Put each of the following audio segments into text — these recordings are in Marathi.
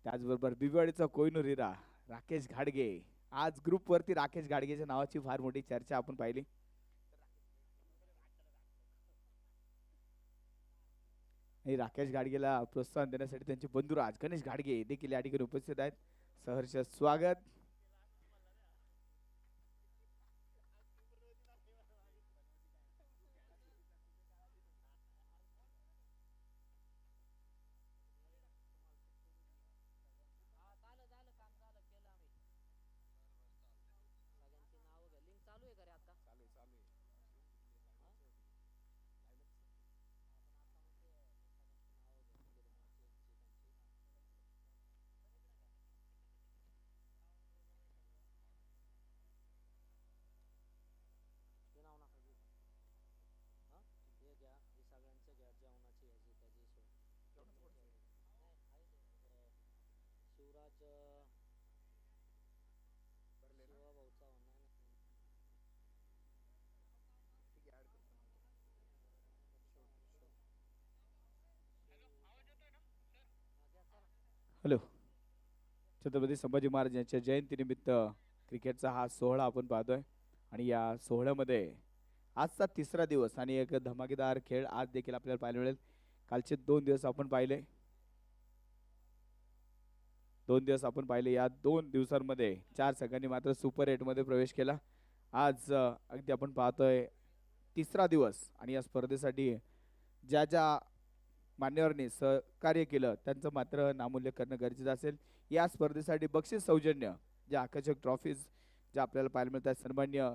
त्याचबरोबर बिबवाडीचा कोहिनूर हिरा राकेश घाडगे. आज ग्रुप वरती राकेश घाडगेच्या नावाची फार मोठी चर्चा आपण पाहिली. आणि राकेश घाडगेला प्रोत्साहन देण्यासाठी त्यांचे बंधू राज गणेश घाडगे देखील या ठिकाणी उपस्थित आहेत. सहर्ष स्वागत. हॅलो. छत्रपती संभाजी महाराज यांच्या जयंतीनिमित्त क्रिकेटचा हा सोहळा आपण पाहतोय आणि या सोहळ्यामध्ये आजचा तिसरा दिवस आणि एक धमाकेदार खेळ आज देखील आपल्याला पाहायला मिळेल. कालचे 2 दिवस आपण पाहिले. 2 दिवस आपण पाहिले. या 2 दिवसांमध्ये 4 संघांनी मात्र सुपर 8 मध्ये प्रवेश केला. आज अगदी आपण पाहतोय तिसरा दिवस आणि या स्पर्धेसाठी ज्या ज्या मान्यवरांनी सहकार्य केलं त्यांचं मात्र नामोल्लेख करणं गरजेचं असेल. या स्पर्धेसाठी बक्षीस सौजन्य ज्या आकर्षक ट्रॉफीज ज्या आपल्याला पाहायला मिळतात सन्मान्य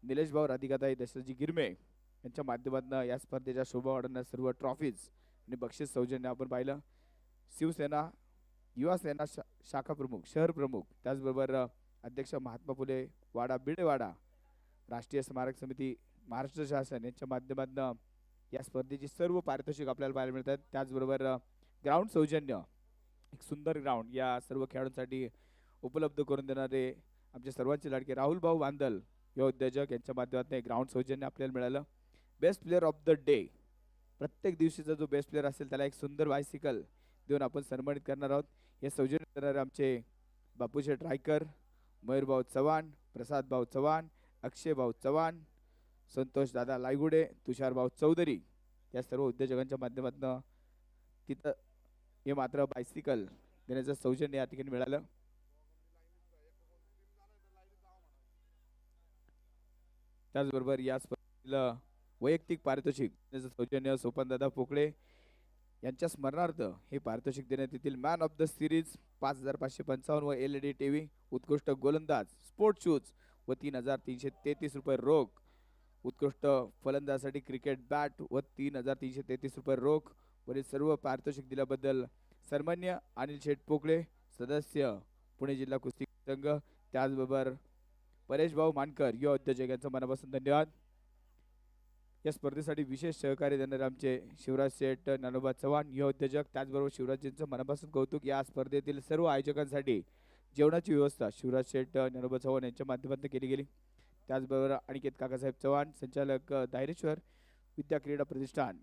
निलेश भाऊ राधिकाताई दशरथजी गिरमे यांच्या माध्यमातून या स्पर्धेच्या शोभा वाढवण्यास सर्व ट्रॉफीज आणि बक्षीस सौजन्य आपण पाहिलं. शिवसेना युवा सेना शाखा प्रमुख शहर प्रमुख त्याचबरोबर अध्यक्ष महात्मा फुले वाडा बिडेवाडा राष्ट्रीय स्मारक समिती महाराष्ट्र शासन यांच्या माध्यमातून या स्पर्धेची सर्व पारितोषिक आपल्याला पाहायला मिळतात. त्याचबरोबर ग्राउंड सौजन्य एक सुंदर ग्राउंड या सर्व खेळाडूंसाठी उपलब्ध करून देणारे आमचे सर्वांचे लाडके राहुल भाऊ वांदल या उद्योजक यांच्या माध्यमातून ग्राउंड सौजन्य आपल्याला मिळालं. Best player of the day प्रत्येक दिवशीचा जो बेस्ट प्लेअर असेल त्याला एक सुंदर बायसिकल देऊन आपण सन्मानित करणार आहोत. हे सौजन्य देणारे आमचे बापूशेठ रायकर, मयूरभाऊ चव्हाण, प्रसाद भाऊ चव्हाण, अक्षय भाऊ चव्हाण, संतोष दादा लायगुडे, तुषार भाऊ चौधरी या सर्व उद्योजकांच्या माध्यमातून तिथं हे मात्र बायसिकल देण्याचं सौजन्य या ठिकाणी मिळालं. त्याचबरोबर या स्पर्धेला वैयक्तिक पारितोषिक देण्याचं सौजन्य सोपनदादा पोकळे यांच्या स्मरणार्थ हे पारितोषिक देण्यात येतील. मॅन ऑफ द सिरीज 5555 व LED TV, उत्कृष्ट गोलंदाज स्पोर्ट शूज व 3333 रुपये रोख, उत्कृष्ट फलंदाजासाठी क्रिकेट बॅट व 3333 रुपये रोख. वरील सर्व पारितोषिक दिल्याबद्दल सन्मान्य अनिल शेठ पोकळे सदस्य पुणे जिल्हा कुस्ती संघ त्याचबरोबर परेश भाऊ मानकर या उद्योजक यांचं मनापासून धन्यवाद. या स्पर्धेसाठी विशेष सहकार्य देणारे आमचे शिवराज शेठ ज्ञानोबा चव्हाण या उद्योजक त्याचबरोबर शिवराजजींचं मनापासून कौतुक. या स्पर्धेतील सर्व आयोजकांसाठी जेवणाची व्यवस्था शिवराज शेठ ज्ञानोबा चव्हाण यांच्या माध्यमातून केली गेली. त्याचबरोबर अनिकेत काकासाहेब चव्हाण संचालक दायरेश्वर विद्या क्रीडा प्रतिष्ठान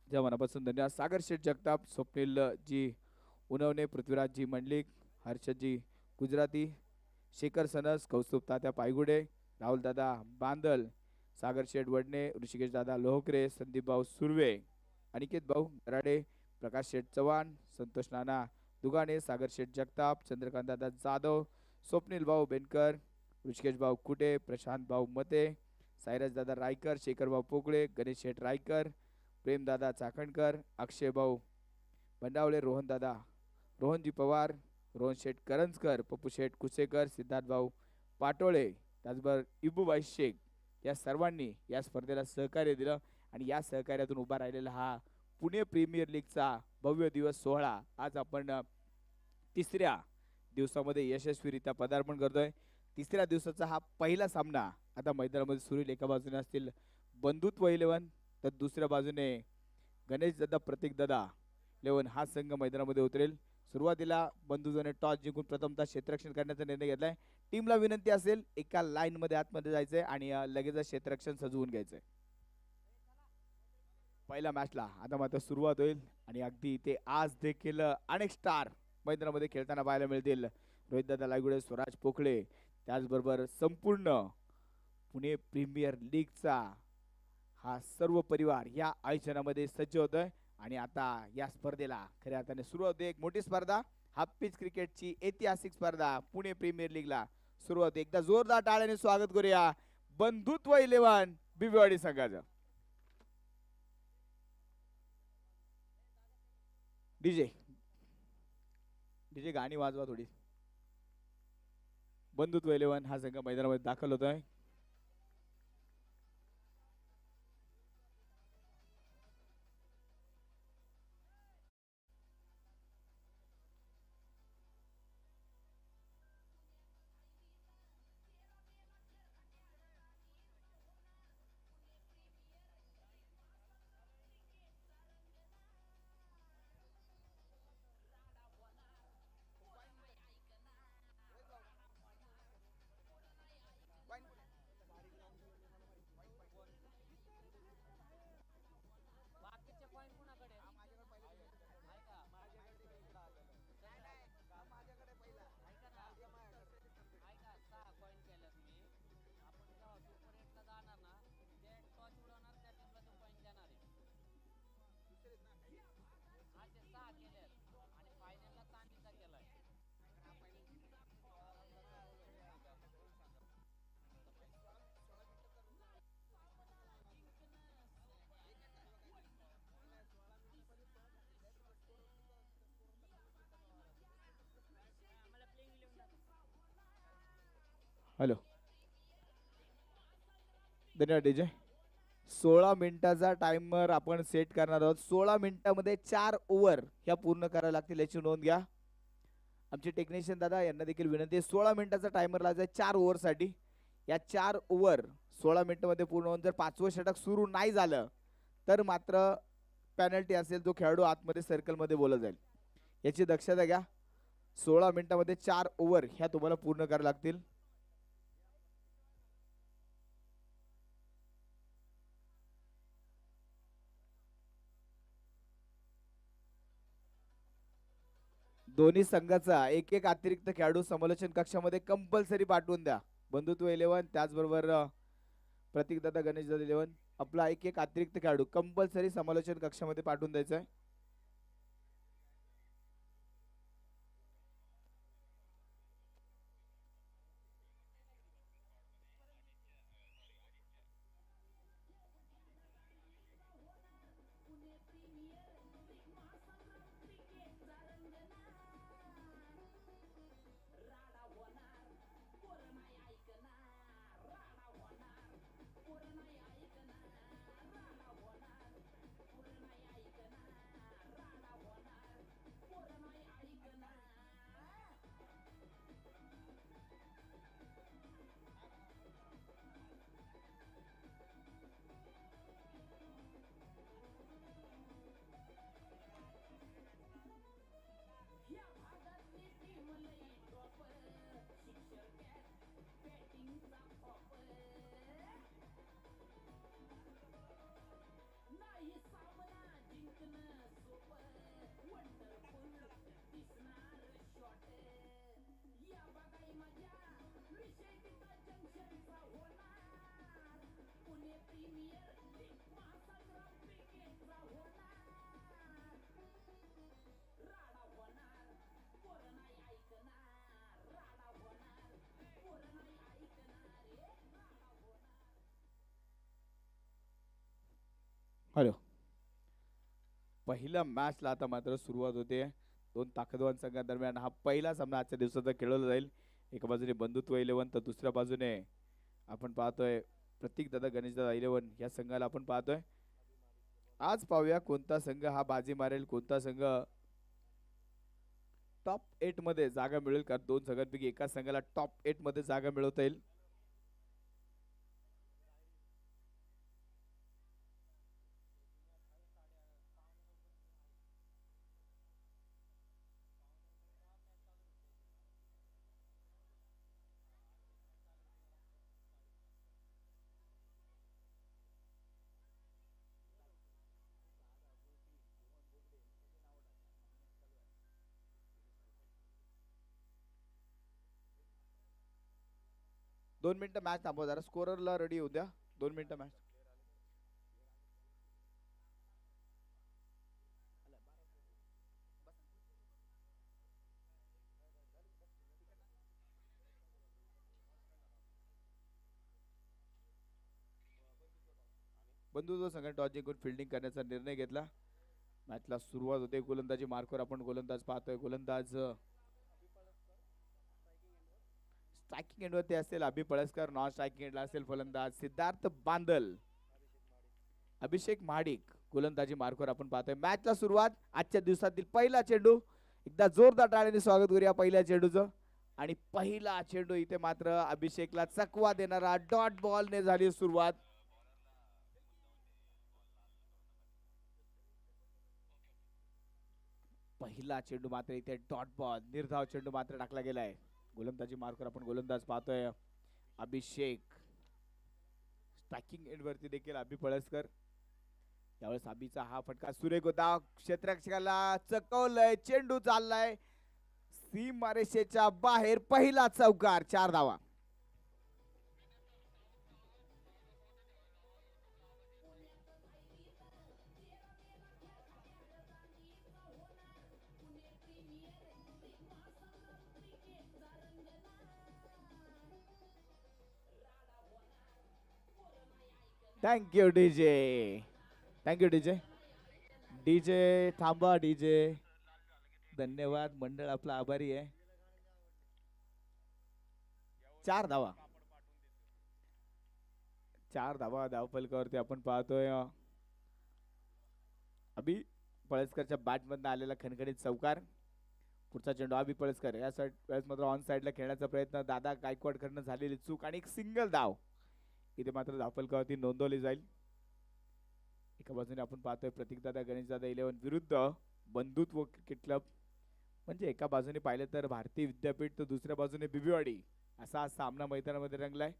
ज्या मनापासून धन्यवाद. सागर शेठ जगताप, स्वप्नील जी उनवणे, पृथ्वीराजजी मंडलिक, हर्षदजी गुजराती, शेखर सनस, कौस्तुभ तात्या पायगुडे, राहुल दादा बांदल, सागर शेठ वडणे, ऋषिकेश दादा लोहकरे, संदीप भाऊ सुर्वे, अनिकेत भाऊ गराडे, प्रकाश शेठ चव्हाण, संतोष नाना दुगाणे, सागर शेठ जगताप, चंद्रकांत दादा जाधव, स्वप्नील भाऊ बेनकर, ऋषिकेश भाऊ कुटे, प्रशांत भाऊ मते, सायराज दादा रायकर, शेखर भाऊ पोकळे, गणेश शेठ रायकर, प्रेमदादा चाकणकर, अक्षय भाऊ भंडावळे, रोहन दादा रोहनजी पवार, रोहन शेठ करंजकर, पप्पू शेठ कुसेकर, सिद्धार्थ भाऊ पाटोळे त्याचबरोबर इबूबाई शेख या सर्वांनी या स्पर्धेला सहकार्य दिलं आणि या सहकार्यातून उभा राहिलेला हा पुणे प्रीमियर लीगचा भव्य दिवस सोहळा आज आपण तिसऱ्या दिवसामध्ये यशस्वीरित्या पदार्पण करतोय. तिसऱ्या दिवसाचा हा पहिला सामना आता मैदानामध्ये सुरू होईल. एका बाजूने असतील बंधुत्व 11 तर दुसऱ्या बाजूने गणेश दादा प्रतीक दादा 11 हा संघ मैदानामध्ये उतरेल. सुरुवातीला बंधूजने टॉस जिंकून प्रथमतः क्षेत्ररक्षण करण्याचा निर्णय घेतलाय. टीमला विनंती असेल एका लाईन मध्ये आतमध्ये जायचंय आणि लगेच क्षेत्ररक्षण सजवून घ्यायचंय. पहिल्या मॅचला आता मात्र सुरुवात होईल आणि अगदी ते आज देखील अनेक स्टार मैदानामध्ये खेळताना पाहायला मिळतील. रोहितदादा लायगुडे, स्वराज पोकळे, त्याचबरोबर संपूर्ण पुणे प्रीमियर लीगचा हा सर्व परिवार या आयोजनामध्ये सज्ज होतोय. आणि आता या स्पर्धेला खऱ्या अर्थाने सुरुवात होते. एक मोठी स्पर्धा, हाफ पिच क्रिकेटची ऐतिहासिक स्पर्धा पुणे प्रीमियर लीगला सुरुवात. एकदा जोरदार टाळ्याने स्वागत करूया बंधुत्व 11 बिबवेवाडी संघाचं. डीजे डीजे गाणी वाजवा थोडी. बंधुत्व 11 हा संघ मैदानामध्ये दाखल होतोय. हॅलो, धन्यवाद डीजे. 16 मिनिटाचा टाइमर आपण सेट करणार आहोत. 16 मिनिटामध्ये 4 ओव्हर ह्या पूर्ण करायला लागतील याची नोंद घ्या. आमचे टेक्निशियन दादा यांना देखील विनंती आहे. 16 मिनिटाचा टाइमर लावायचा आहे 4 ओव्हरसाठी. या 4 ओव्हर 16 मिनिटांमध्ये पूर्ण होऊन जर 5वं षटक सुरू नाही झालं तर मात्र पेनल्टी असेल. जो खेळाडू आतमध्ये सर्कलमध्ये बोलला जाईल याची दक्षता घ्या. 16 मिनिटांमध्ये 4 ओव्हर ह्या तुम्हाला पूर्ण करायला लागतील. दोन्ही संघाचा एक एक अतिरिक्त खेळाडू समालोचन कक्षामध्ये कंपल्सरी पाठवून द्या. बंधुत्व 11 त्याचबरोबर प्रतीकदादा गणेशदादा 11 आपला एक एक अतिरिक्त खेळाडू कंपल्सरी समालोचन कक्षामध्ये पाठवून द्यायचा आहे. हॅलो, पहिल्या मॅचला आता मात्र सुरुवात होते. दोन ताकदवान संघांदरम्यान हा पहिला सामना आजच्या दिवसाचा खेळवला जाईल. एका बाजूने बंधुत्व 11 तर दुसऱ्या बाजूने आपण पाहतोय प्रतीकदादा गणेशदादा 11 या संघाला आपण पाहतोय. आज पाहूया कोणता संघ हा बाजी मारेल, कोणता संघ टॉप 8 मध्ये जागा मिळेल. कारण दोन संघांपैकी एका संघाला टॉप 8 मध्ये जागा मिळवता येईल. 2 मिनिटं मॅच थांबवा जरा, स्कोररला रेडी होऊ द्या. 2 मिनिटं मॅच. बंधुत्व संघाने टॉस जिंकून फिल्डिंग करण्याचा निर्णय घेतला. मॅचला सुरुवात होते. गोलंदाजी मार्कवर आपण गोलंदाज पाहतोय. गोलंदाज स्ट्रायकिंग एंडवरती असेल अभि पळसकर, नॉन स्ट्रायकिंग एंडला असेल फलंदाज सिद्धार्थ बांदल. अभिषेक महाडिक गोलंदाजी मार्कवर आपण पाहतोय. मॅचला सुरुवात आजच्या दिवसातील पहिला चेंडू. एकदा जोरदार टाळ्याने स्वागत करूया पहिल्या चेंडूचं. आणि पहिला चेंडू इथे मात्र अभिषेकला चकवा देणारा डॉट बॉलने झाली सुरुवात. पहिला चेंडू मात्र इथे डॉट बॉल, निर्धाव चेंडू मात्र टाकला गेलाय. गोलंदाजी मार्कवर आपण गोलंदाज पाहतोय अभिषेक. स्ट्रायकिंग एंड वरती देखील अभि पळसकर. यावेळेस अभिचा हा फटका सुरेख होता, क्षेत्ररक्षकाला चकवलंय. चेंडू चाललाय सीमारेषेच्या बाहेर. पहिला चौकार, 4 धावा. Thank you DJ, thank you DJ. DJ थांबा डीजे. धन्यवाद, मंडळ आपला आभारी आहे. 4 धावा, 4 धावा धावफलकावरती आपण पाहतोय. अभि पळसकरच्या बॅट मधून आलेला खणखणीत चौकार. पुढचा चेंडू अभि पळसकर या साइड मात्र ऑन साइडला खेळण्याचा प्रयत्न. दादा गायकवाड कडनं झालेली चूक आणि एक सिंगल धाव इथे मात्र धावफलकावरती नोंदवली जाईल. एका बाजूने आपण पाहतोय प्रतीकदादा गणेशदादा 11 विरुद्ध बंधुत्व क्रिकेट क्लब. म्हणजे एका बाजूने पाहिलं तर भारतीय विद्यापीठ, तर दुसऱ्या बाजूने बिबिवाडी, असा सामना मैदानामध्ये रंगलाय.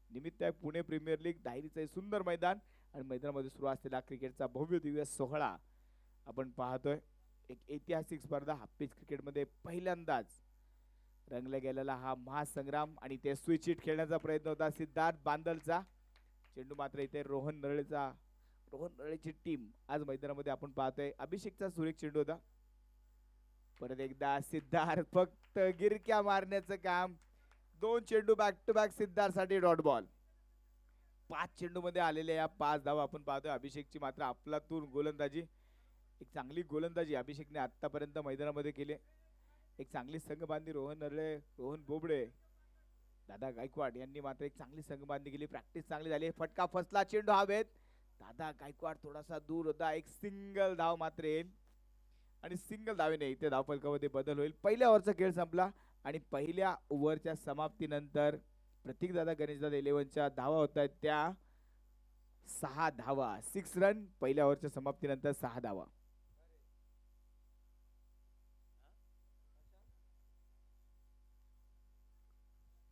निमित्त आहे पुणे प्रीमियर लीग डायरीचं सुंदर मैदान आणि मैदानामध्ये सुरू असलेला क्रिकेटचा भव्य दिव्य सोहळा आपण पाहतोय. एक ऐतिहासिक स्पर्धा हाफपिच क्रिकेटमध्ये पहिल्यांदाच रंगला गेलेला हा महासंग्राम. आणि ते स्विच हिट खेळण्याचा प्रयत्न होता सिद्धार्थ बांदलचा. चेंडू मात्र इथे रोहन नरळेची टीम आज मैदानामध्ये आपण पाहतोय. अभिषेकचा सुरेख चेंडू होता. परत एकदा सिद्धार्थ फक्त गिरक्या मारण्याचं काम. 2 चेंडू बॅक टू बॅक सिद्धार्थसाठी डॉट बॉल. 5 चेंडू मध्ये आलेल्या या 5 धावा आपण पाहतोय. अभिषेकची मात्र आपलातून गोलंदाजी, एक चांगली गोलंदाजी अभिषेकने आतापर्यंत मैदानामध्ये केली. एक चांगली संघबांधणी रोहन नरळे, रोहन बोबडे, दादा गायकवाड यांनी मात्र एक चांगली संघबांधणी केली. प्रॅक्टिस चांगली झाली. फटका फसला, चेंडू हवेत. दादा गायकवाड थोडासा दूर होता. एक सिंगल धाव मात्र येईल आणि सिंगल धावेने इथे धावफलकामध्ये बदल होईल. पहिल्या ओव्हरचा खेळ संपला आणि पहिल्या ओव्हरच्या समाप्तीनंतर प्रतीकदादा गणेशदादा 11च्या धावा होत आहेत त्या 6 धावा, 6 रन. पहिल्या ओव्हरच्या समाप्तीनंतर 6 धावा.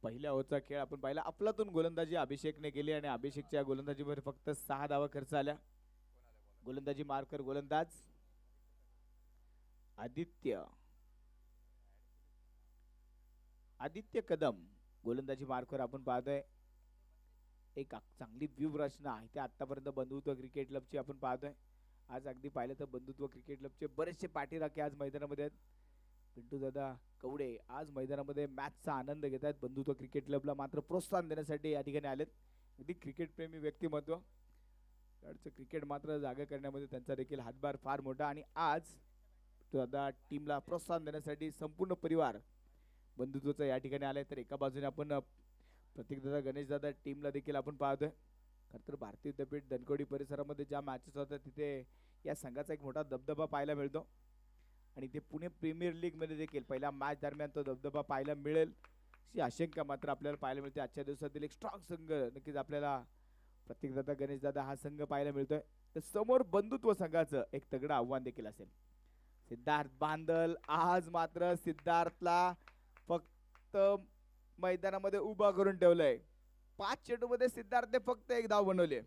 पहिल्या ओव्हरचा खेळ आपण पाहिला. आपलातून गोलंदाजी अभिषेकने केली आणि अभिषेकच्या गोलंदाजीवर फक्त 6 धावा खर्च आल्या. गोलंदाजी मार्कर गोलंदाज आदित्य कदम. गोलंदाजी मार्कवर आपण पाहतोय. एक चांगली व्यूहरचना आहे त्या आतापर्यंत बंधुत्व क्रिकेट क्लबची आपण पाहतोय. आज अगदी पाहिलं तर बंधुत्व क्रिकेट क्लबचे बरेचसे पाठीराखे आज मैदानामध्ये आहेत. पिंटू दादा कवडे आज मैदानामध्ये मॅचचा आनंद घेत आहेत. बंधुत्व क्रिकेट क्लबला मात्र प्रोत्साहन देण्यासाठी या ठिकाणी आलेत. अगदी क्रिकेट प्रेमी व्यक्तिमत्व. क्रिकेट मात्र जागा करण्यामध्ये त्यांचा देखील हातभार फार मोठा. आणि आज दादा टीमला प्रोत्साहन देण्यासाठी संपूर्ण परिवार बंधुत्वाचा या ठिकाणी आलाय. तर एका बाजूने आपण प्रतीकदादा गणेशदादा टीमला देखील आपण पाहतोय. खरं तर भारतीय विद्यापीठ धनकवडी परिसरामध्ये ज्या मॅचेस होतात तिथे या संघाचा एक मोठा दबदबा पाहायला मिळतो. आणि ते पुणे प्रीमियर लीग मध्ये देखील पहिल्या मॅच दरम्यान तो दबदबा पाहायला मिळेल अशी आशंका मात्र आपल्याला पाहायला मिळते. आजच्या दिवसातील एक स्ट्रॉंग संघ नक्कीच आपल्याला प्रतीकदादा गणेशदादा हा संघ पाहायला मिळतोय. तर समोर बंधुत्व संघाचं एक तगडं आव्हान देखील असेल. सिद्धार्थ बांदल आज मात्र सिद्धार्थला फक्त मैदानामध्ये उभा करून ठेवलंय. 5 चेंडू मध्ये सिद्धार्थने फक्त 1 धाव बनवली.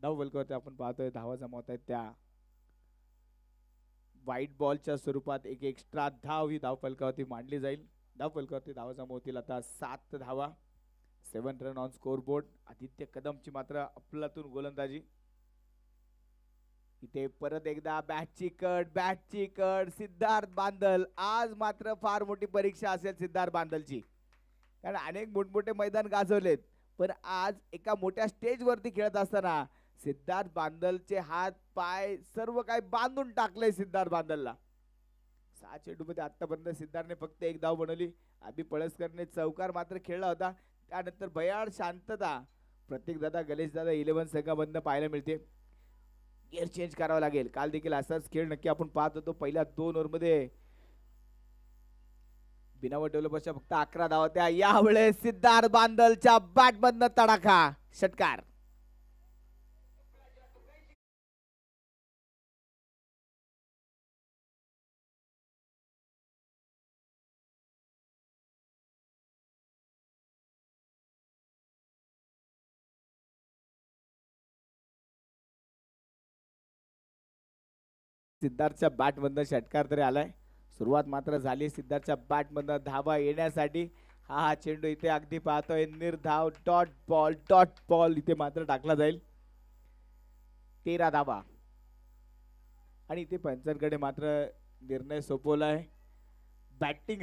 धाव फलकावरती आपण पाहतोय धावा जमवत आहेत त्या व्हाईट बॉलच्या स्वरूपात एक एक्स्ट्रा धाव ही धाव फलकावरती मांडली जाईल. धाव फलकावरती धावा जमवतील आता 7 धावा. 7 run on scoreboard. Aditya कदमची मात्र अफलातून गोलंदाजी. इथे परत एकदा बॅटची कट सिद्धार्थ बांदल. आज मात्र फार मोठी परीक्षा असेल सिद्धार्थ बांदलची, कारण अनेक मोठमोठे मैदान गाजवलेत, पण आज एका मोठ्या स्टेज वरती खेळत असताना सिद्धार्थ बांदलचे हात पाय सर्व काही बांधून टाकले सिद्धार्थ बांदलला. 6 चेंडूमध्ये आतापर्यंत सिद्धार्थने फक्त 1 धाव बनवली. अभि पळसकरने चौकार मात्र खेळला होता. त्यानंतर भयाड शांतता प्रतीक दादा गणेश दादा 11 संघामधनं पाहायला मिळते. गिअर चेंज करावं लागेल. काल देखील असाच खेळ नक्की आपण पाहत होतो. पहिल्या 2 ओव्हरमध्ये बिनावट डेव्हलपर्सच्या फक्त 11 धावा होत्या. यावेळेस सिद्धार्थ बांदलच्या बॅटमधनं तडाखा षटकार. सिद्धार्थच्या बॅटमधनं षटकार तरी आलाय. सुरुवात मात्र झाली सिद्धार्थच्या बॅटमधनं धावा येण्यासाठी. हा चेंडू इथे अगदी पाहतोय निर्धाव डॉट बॉल इथे मात्र टाकला जाईल. 13 धावा. आणि इथे पंचांकडे मात्र निर्णय सोपवलाय. बॅटिंग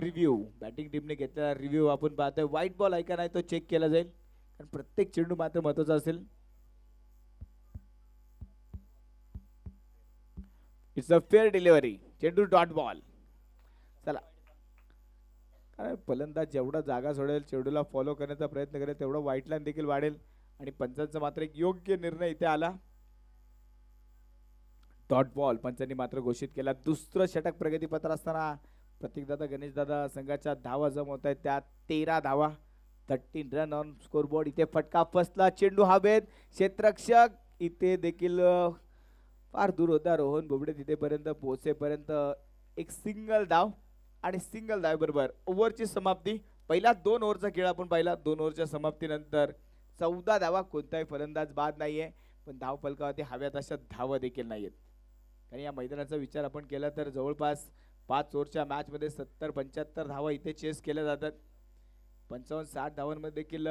टीमने घेतलेला रिव्ह्यू आपण पाहतोय. व्हाईट बॉल आहे का नाही तो चेक केला जाईल, कारण प्रत्येक चेंडू मात्र महत्वाचा असेल. It's a fair delivery. चेंडू डॉट बॉल. चला, कारण फलंदाज जेवढा जागा सोडेल चेंडूला फॉलो करण्याचा प्रयत्न करेल तेवढा व्हाईट लाईन देखील वाढेल. आणि पंचांचा मात्र एक योग्य निर्णय इथे आला. डॉट बॉल पंचांनी मात्र घोषित केला. दुसरं षटक प्रगतीपत्र असताना प्रतीक दादा गणेश दादा संघाच्या धावा जमवत आहेत. त्या 13 धावा. 13 रन ऑन स्कोर बोर्ड. इथे फटका फसला. चेंडू हवेत. क्षेत्ररक्षक इथे देखील फार दूर होता. रोहन बोबडे तिथेपर्यंत पोहोचेपर्यंत एक सिंगल धाव. आणि सिंगल धाव बरोबर ओव्हरची समाप्ती. पहिला 2 ओव्हरचा खेळ आपण पाहिला. 2 ओव्हरच्या समाप्तीनंतर 14 धावा. कोणताही फलंदाज बाद नाहीये, पण धाव फलकावरती हव्यात अशा धावा देखील नाहीयेत. आणि या मैदानाचा विचार आपण केला तर जवळपास 5 ओव्हरच्या मॅच मध्ये 70-75 धावा इथे चेस केल्या जातात. 55-60 धावांमध्ये देखील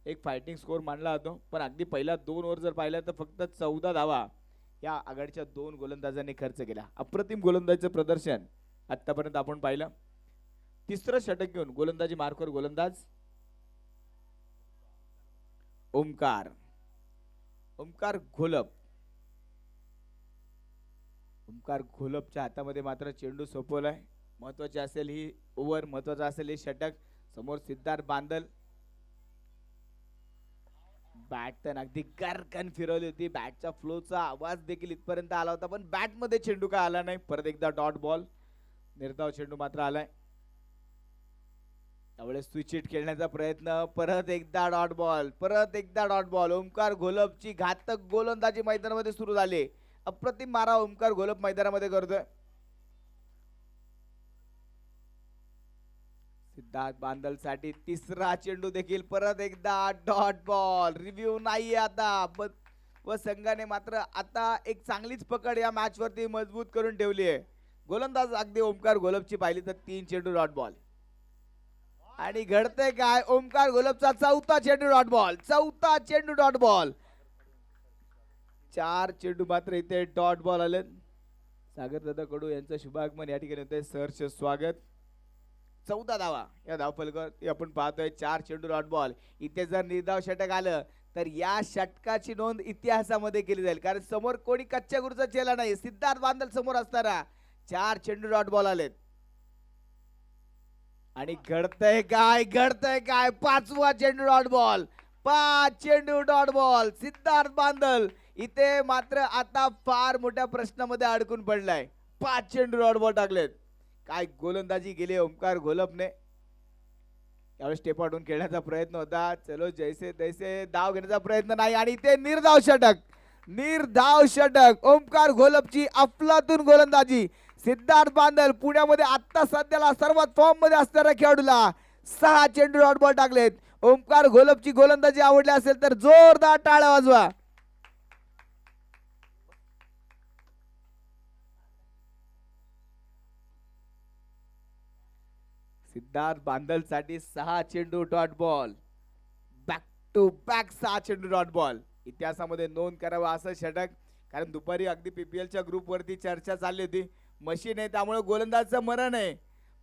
एक फायटिंग स्कोर मानला जातो. पण अगदी पहिला 2 ओव्हर जर पाहिला तर फक्त 14 धावा या आघाडीच्या 2 गोलंदाजांनी खर्च केला. अप्रतिम गोलंदाजीचं प्रदर्शन आतापर्यंत आपण पाहिलं. तिसरं षटक घेऊन गोलंदाजी मार्कवर गोलंदाज ओमकार घोलप. ओमकार घोलपच्या हातामध्ये मात्र चेंडू सोपवलाय. महत्वाची असेल ही ओव्हर, महत्वाचा असेल हे षटक. समोर सिद्धार्थ बांदल. बॅट तर अगदी गर्कन फिरवली होती. बॅटच्या फ्लोचा आवाज देखील इथपर्यंत आला होता, पण बॅट मध्ये चेंडू काय आला नाही. परत एकदा डॉट बॉल. निर्धाव चेंडू मात्र आलाय. त्यावेळेस स्विच हिट खेळण्याचा प्रयत्न. परत एकदा डॉट बॉल. ओमकार घोलपची घातक गोलंदाजी मैदानामध्ये सुरू झाली. अप्रतिम मारा ओमकार घोलप मैदानामध्ये करतोय. सिद्धार्थ बांदल साठी तिसरा चेंडू देखील परत एकदा डॉट बॉल. रिव्ह्यू नाही आता, व संघाने मात्र आता एक चांगलीच पकड या मॅच वरती मजबूत करून ठेवली आहे. गोलंदाज अगदी ओमकार घोलपची पाहिली तर 3 चेंडू डॉट बॉल. आणि घडतंय काय, ओमकार घोलपचा 4था चेंडू डॉट बॉल. 4 चेंडू मात्र इथे डॉट बॉल आले. सागर दादा कडू यांचं शुभागमन या ठिकाणी होते. सहर्ष स्वागत. 14 धावा या धावफलकावर आपण पाहतोय. 4 चेंडू डॉट बॉल. इथे जर निर्धाव षटक आलं तर या षटकाची नोंद इतिहासामध्ये केली जाईल, कारण समोर कोणी कच्च्या गुरूचा चेला नाही. सिद्धार्थ बांदल समोर असताना 4 चेंडू डॉट बॉल आलेत. आणि घडतंय काय 5वा चेंडू डॉट बॉल. 5 चेंडू डॉट बॉल. सिद्धार्थ बांदल इथे मात्र आता फार मोठ्या प्रश्नामध्ये अडकून पडलाय. 5 चेंडू डॉट बॉल टाकलेत. काय गोलंदाजी केली ओमकार घोलपने. यावेळेस स्टेप आउटून खेळण्याचा प्रयत्न होता. चलो जैसे तैसे धाव घेण्याचा प्रयत्न नाही. आणि इथे निर्धाव षटक. ओमकार घोलपची अफलातून गोलंदाजी. सिद्धार्थ बांदल पुण्यामध्ये आता सध्याला सर्वात फॉर्म मध्ये असणाऱ्या खेळाडूला 6 चेंडू डॉट बॉल टाकलेत. ओमकार घोलपची गोलंदाजी आवडली असेल तर जोरदार टाळ्या वाजवा. सिद्धार्थ बांदल साठी 6 चेंडू dot ball, back to back 6 चेंडू डॉट बॉल. इतिहासामध्ये नोंद करावा असं षटक. कारण दुपारी अगदी पीपीएलच्या ग्रुप वरती चर्चा चालली होती. मशीन आहे त्यामुळे गोलंदाजचं मरण आहे,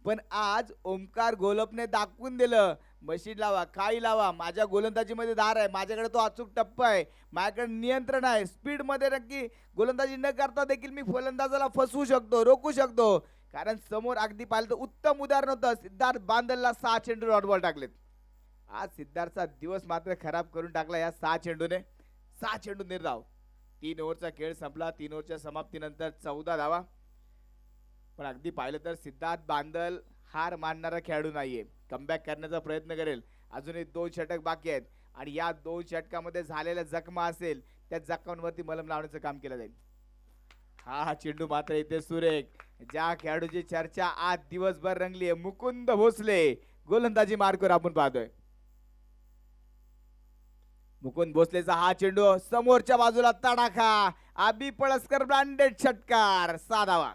पण आज ओमकार घोलपने दाखवून दिलं मशीन लावा काही लावा, माझ्या गोलंदाजीमध्ये धार आहे, माझ्याकडे तो अचूक टप्पा आहे, माझ्याकडे नियंत्रण आहे, स्पीड मध्ये नक्की गोलंदाजी न करता देखील मी फलंदाजाला फसवू शकतो, रोखू शकतो. कारण समोर अगदी पाहिलं तर उत्तम उदाहरण होतं. सिद्धार्थ बांदलला 6 चेंडू डॉट बॉल टाकलेत. आज सिद्धार्थचा दिवस मात्र खराब करून टाकला या 6 चेंडूने. 6 चेंडू निर्धाव. 3 ओव्हरचा खेळ संपला. 3 ओव्हरच्या समाप्तीनंतर 14 धावा. पण अगदी पाहिलं तर सिद्धार्थ बांदल हार मानणारा खेळाडू नाहीये. कमबॅक करण्याचा प्रयत्न करेल. अजूनही 2 षटक बाकी आहेत आणि या 2 षटकामध्ये झालेल्या जखमा असेल त्या जखमांवरती मलम लावण्याचं काम केलं जाईल. हा चेंडू मात्र इथे सुरेख. ज्या खेळाडूची चर्चा आज दिवसभर रंगली आहे, मुकुंद भोसले गोलंदाजी मार्कवर आपण पाहतोय. मुकुंद भोसलेचा हा चेंडू समोरच्या बाजूला तडाखा. अभि पळसकर ब्रँडेड षटकार. 6 धावा.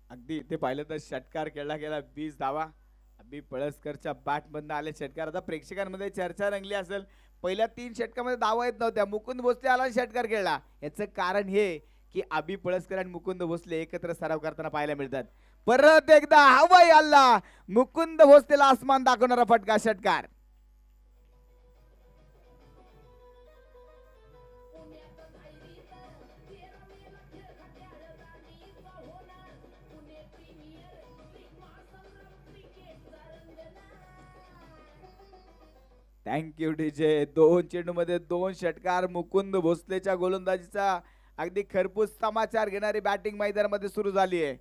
अगदी इथे पाहिलं तर षटकार खेळला गेला. 20 धावा. अभि पळसकरच्या बॅट मधून आले षटकार. आता प्रेक्षकांमध्ये चर्चा रंगली असेल, पहिल्या 3 षटकामध्ये धावा येत नव्हत्या, मुकुंद भोसले आला षटकार खेळला. याचं कारण हे की अभि पळसकर आणि मुकुंद भोसले एकत्र सराव करताना पाहायला मिळतात. परत एकदा हवाई हल्ला. मुकुंद भोसलेला आसमान दाखवणारा फटका षटकार. Thank you DJ. 2 चेंडू मध्ये 2 षटकार. मुकुंद भोसलेच्या गोलंदाजीचा अगदी खरपूस समाचार घेणारी बॅटिंग मैदानामध्ये सुरू झाली आहे.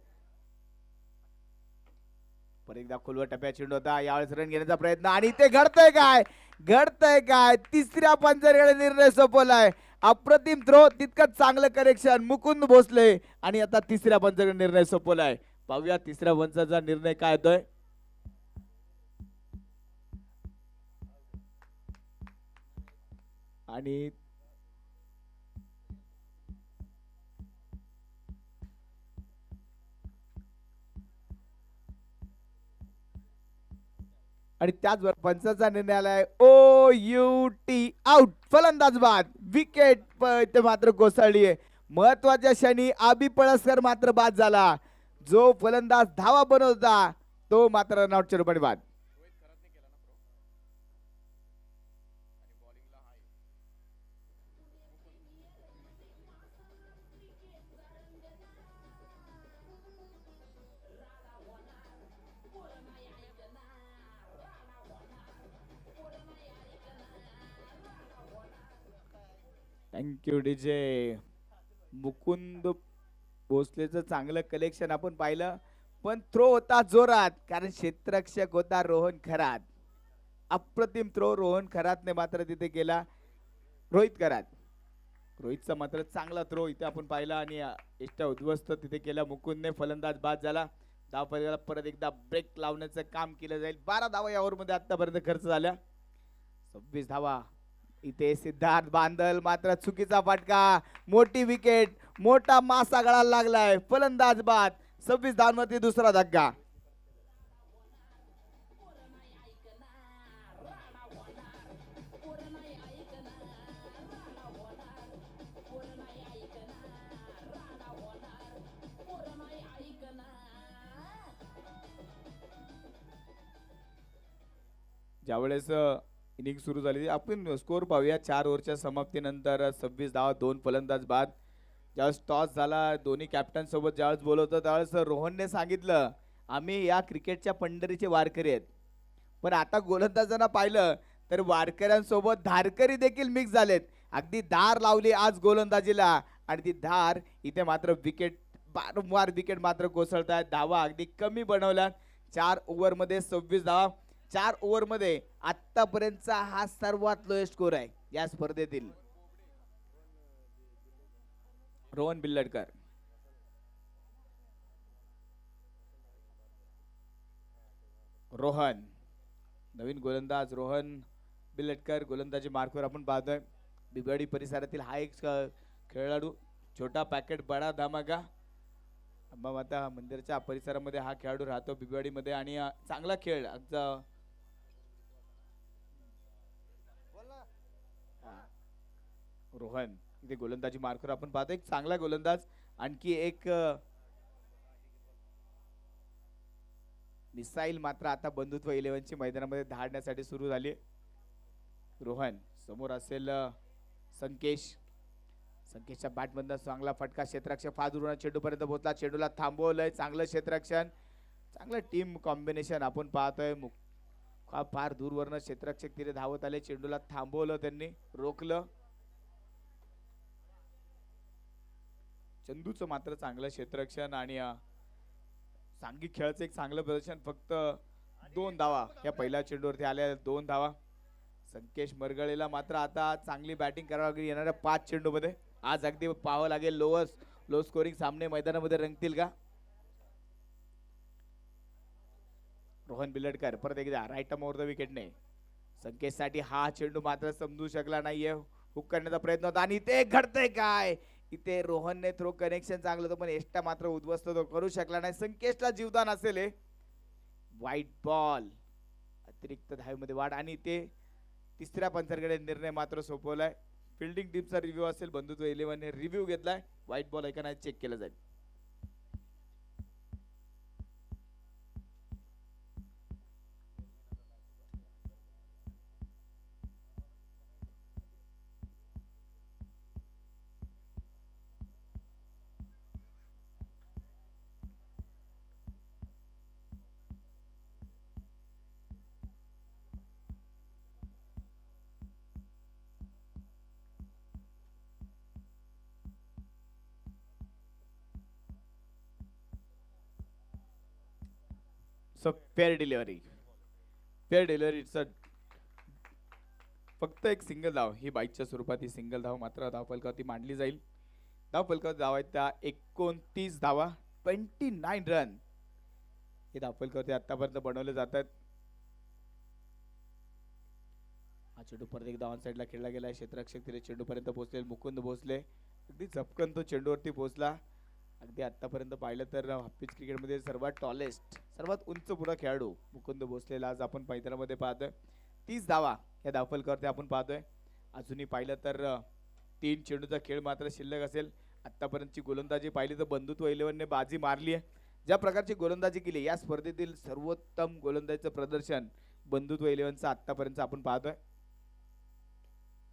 परत एकदा खोलवर टप्प्या चेंडू होता. यावेळेस रन घेण्याचा प्रयत्न आणि ते घडतंय काय, घडतंय काय. तिसऱ्या पंचाकडे निर्णय सोपवलाय. अप्रतिम थ्रो, तितकंच चांगलं करेक्शन मुकुंद भोसले. आणि आता तिसऱ्या पंचाकडे निर्णय सोपवलाय. पाहूया तिसऱ्या पंचाचा निर्णय काय होतोय. आणि त्याचबरोबर पंचाचा निर्णय आलाय OUT आउट. फलंदाज बाद. विकेट ते मात्र कोसळली आहे. महत्वाच्या क्षणी अभि पळसकर मात्र बाद झाला. जो फलंदाज धावा बनवत होता तो मात्र रनआउटच्या रूपाने बाद. Thank you DJ. मुकुंद भोसलेचं चांगलं कलेक्शन आपण पाहिलं, पण थ्रो होता जोरात कारण क्षेत्ररक्षक होता रोहन खरात. अप्रतिम थ्रो रोहन खरातने मात्र तिथे केला. रोहित खरात, रोहितचा मात्र चांगला थ्रो इथे आपण पाहिला आणि इष्ट उद्ध्वस्त तिथे केला. मुकुंदने फलंदाज बाद झाला. धाव फलकाला परत एकदा ब्रेक लावण्याचं काम केलं जाईल. 12 धावा या ओव्हरमध्ये आतापर्यंत खर्च झाल्या. 26 धावा. इथे सिद्धार्थ बांदल मात्र चुकीचा फटका. मोठी विकेट, मोठा मासा गळाला लागलाय. फलंदाज बाद. 26 धावांवरती दुसरा धक्का. ज्यावेळेस इनिंग सुरू झाली आपण स्कोर पाहूया. 4 ओव्हरच्या समाप्तीनंतर 26 धावा, 2 फलंदाज बाद. ज्यावेळेस टॉस झाला दोन्ही कॅप्टन सोबत ज्यावेळेस बोलत होतं त्यावेळेस रोहनने सांगितलं आम्ही या क्रिकेटच्या पंढरीचे वारकरी आहेत. पण आता गोलंदाजांना पाहिलं तर वारकऱ्यांसोबत धारकरी देखील मिक्स झालेत. अगदी धार लावली आज गोलंदाजीला आणि ती धार इथे मात्र विकेट, वारंवार विकेट मात्र कोसळत आहेत. धावा अगदी कमी बनवल्या. 4 ओव्हरमध्ये 26 धावा. 4 ओव्हरमध्ये आतापर्यंतचा हा सर्वात लोएस्ट स्कोर आहे या स्पर्धेतील. रोहन बिल्लडकर. रोहन, नवीन गोलंदाज रोहन बिलटकर गोलंदाजी मार्कवर आपण पाहतोय. बिबवाडी परिसरातील हा एक खेळाडू, छोटा पॅकेट बडा धमाका. अंबामाता मंदिराच्या परिसरामध्ये हा खेळाडू राहतो बिबवाडीमध्ये आणि चांगला खेळ रोहन इथे गोलंदाजी मार्कवर आपण पाहतो. एक चांगला गोलंदाज. आणखी एक मिसाईल मात्र आता बंधुत्व 11 ची मैदानामध्ये धाडण्यासाठी सुरू झाली. रोहन समोर असेल संकेश. संकेशच्या बॅटमधून चांगला फटका, क्षेत्ररक्षक फार दूर चेंडू पर्यंत पोहोचला, चेंडूला थांबवलंय, चांगलं क्षेत्ररक्षण, चांगलं टीम कॉम्बिनेशन आपण पाहतोय. फार दूरवरनं क्षेत्ररक्षक तिथे धावत आले, चेंडूला थांबवलं, त्यांनी रोखलं. चंदूचं मात्र चांगलं क्षेत्ररक्षण आणि सांघिक खेळाचं एक चांगलं प्रदर्शन. फक्त 2 धावा या पहिल्या चेंडूवरती आल्या, 2 धावा. संकेश मरगळेला मात्र आता चांगली बॅटिंग करावी लागेल येणाऱ्या 5 चेंडूमध्ये. आज अगदी पाहावं लागेल लो स्कोरिंग सामने मैदानामध्ये रंगतील का. रोहन बिलटकर परत एकदा राईट आर्म ओव्हर द विकेटने. संकेशसाठी हा चेंडू मात्र समजू शकला नाहीये, हुक करण्याचा प्रयत्न होता आणि ते घडतंय काय. इथे रोहनने थ्रो कनेक्शन चांगलं होतं पण एष्टा मात्र उद्ध्वस्त तो करू शकला नाही. संकेशला जीवदान असेल. व्हाईट बॉल, अतिरिक्त धावेमध्ये वाढ आणि ते तिसऱ्या पंचाकडे निर्णय मात्र सोपवलाय. फिल्डिंग टीमचा रिव्ह्यू असेल, बंधुत्व 11 ने रिव्ह्यू घेतलाय. व्हाईट बॉल आहे का नाही चेक केला जाईल. Fair delivery, fair delivery. फक्त एक सिंगल धाव, ही बाईकच्या स्वरूपात ही सिंगल धाव मात्र धावफलकावरती मांडली जाईल. धावफलकावर धावा आहेत त्या 29 धावा, 29 रन हे धावफलकावरती आतापर्यंत बनवले जातात. हा चेंडू परत एकदा ऑन साइडला खेळला गेलाय. क्षेत्ररक्षक तिथे चेंडू पर्यंत पोहोचले, मुकुंद भोसले अगदी झपकन तो चेंडूवरती पोहोचला. अगदी आतापर्यंत पाहिलं तर पिच क्रिकेटमध्ये सर्वात टॉलेस्ट, सर्वात उंच पुरा खेळाडू मुकुंद भोसलेला आज आपण मैदानामध्ये पाहतोय. 30 धावा या धावफलकावरती आपण पाहतोय. अजूनही पाहिलं तर 3 चेंडूचा खेळ मात्र शिल्लक असेल. आतापर्यंतची गोलंदाजी पाहिली तर बंधुत्व 11 ने बाजी मारली आहे. ज्या प्रकारची गोलंदाजी केली या स्पर्धेतील सर्वोत्तम गोलंदाजीचं प्रदर्शन बंधुत्व 11चं आतापर्यंत आपण पाहतोय.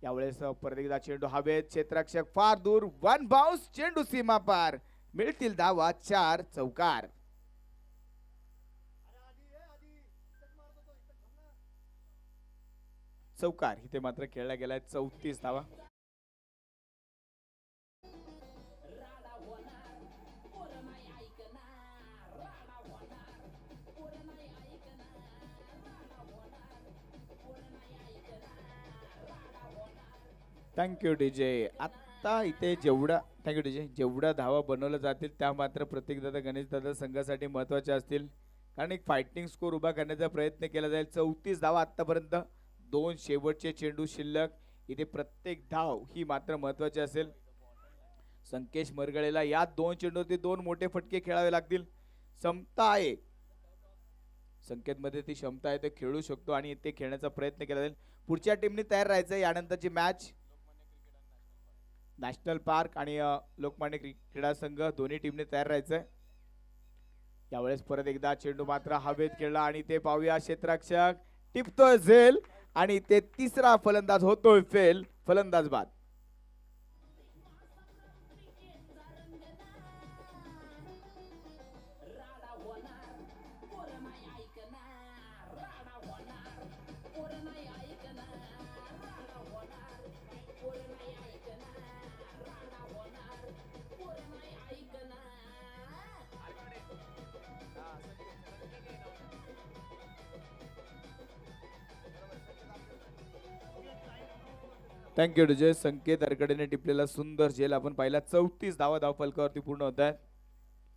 यावेळेस परत एकदा चेंडू हवेत, क्षेत्ररक्षक फार दूर, 1 बाउन्स, चेंडू सीमा पार, मिळतील धावा 4 चौकार. चौकार इथे मात्र खेळला गेलाय. 34 धावा. Thank you DJ. आता इथे थँक्यू डीजे, जेवढ्या धावा बनवल्या जातील त्या मात्र प्रत्येक दादा गणेश दादा संघासाठी महत्वाच्या असतील, कारण एक फायटिंग स्कोर उभा करण्याचा प्रयत्न केला जाईल. 34 धावा आतापर्यंत, 2 शेवटचे चेंडू शिल्लक. इथे प्रत्येक धाव ही मात्र महत्वाची असेल. संकेश मरगळेला या 2 चेंडूवरती 2 मोठे फटके खेळावे लागतील. क्षमता आहे संकेतमध्ये, ती क्षमता आहे, ते खेळू शकतो आणि ते खेळण्याचा प्रयत्न केला जाईल. पुढच्या टीमने तयार राहायचं. यानंतरची मॅच नॅशनल पार्क आणि लोकमान्य क्रीडा संघ दोन्ही टीमने तयार राहायचंय. यावेळेस परत एकदा चेंडू मात्र हवेत खेळला आणि ते पाहूया, क्षेत्ररक्षक टिपतोय झेल आणि ते तिसरा फलंदाज होतोय फेल, फलंदाज बाद. Thank you DJ. संकेत अरकडेने टिपलेला सुंदर झेल आपण पाहिला. 34 धावा धावफलकावरती पूर्ण होत आहेत.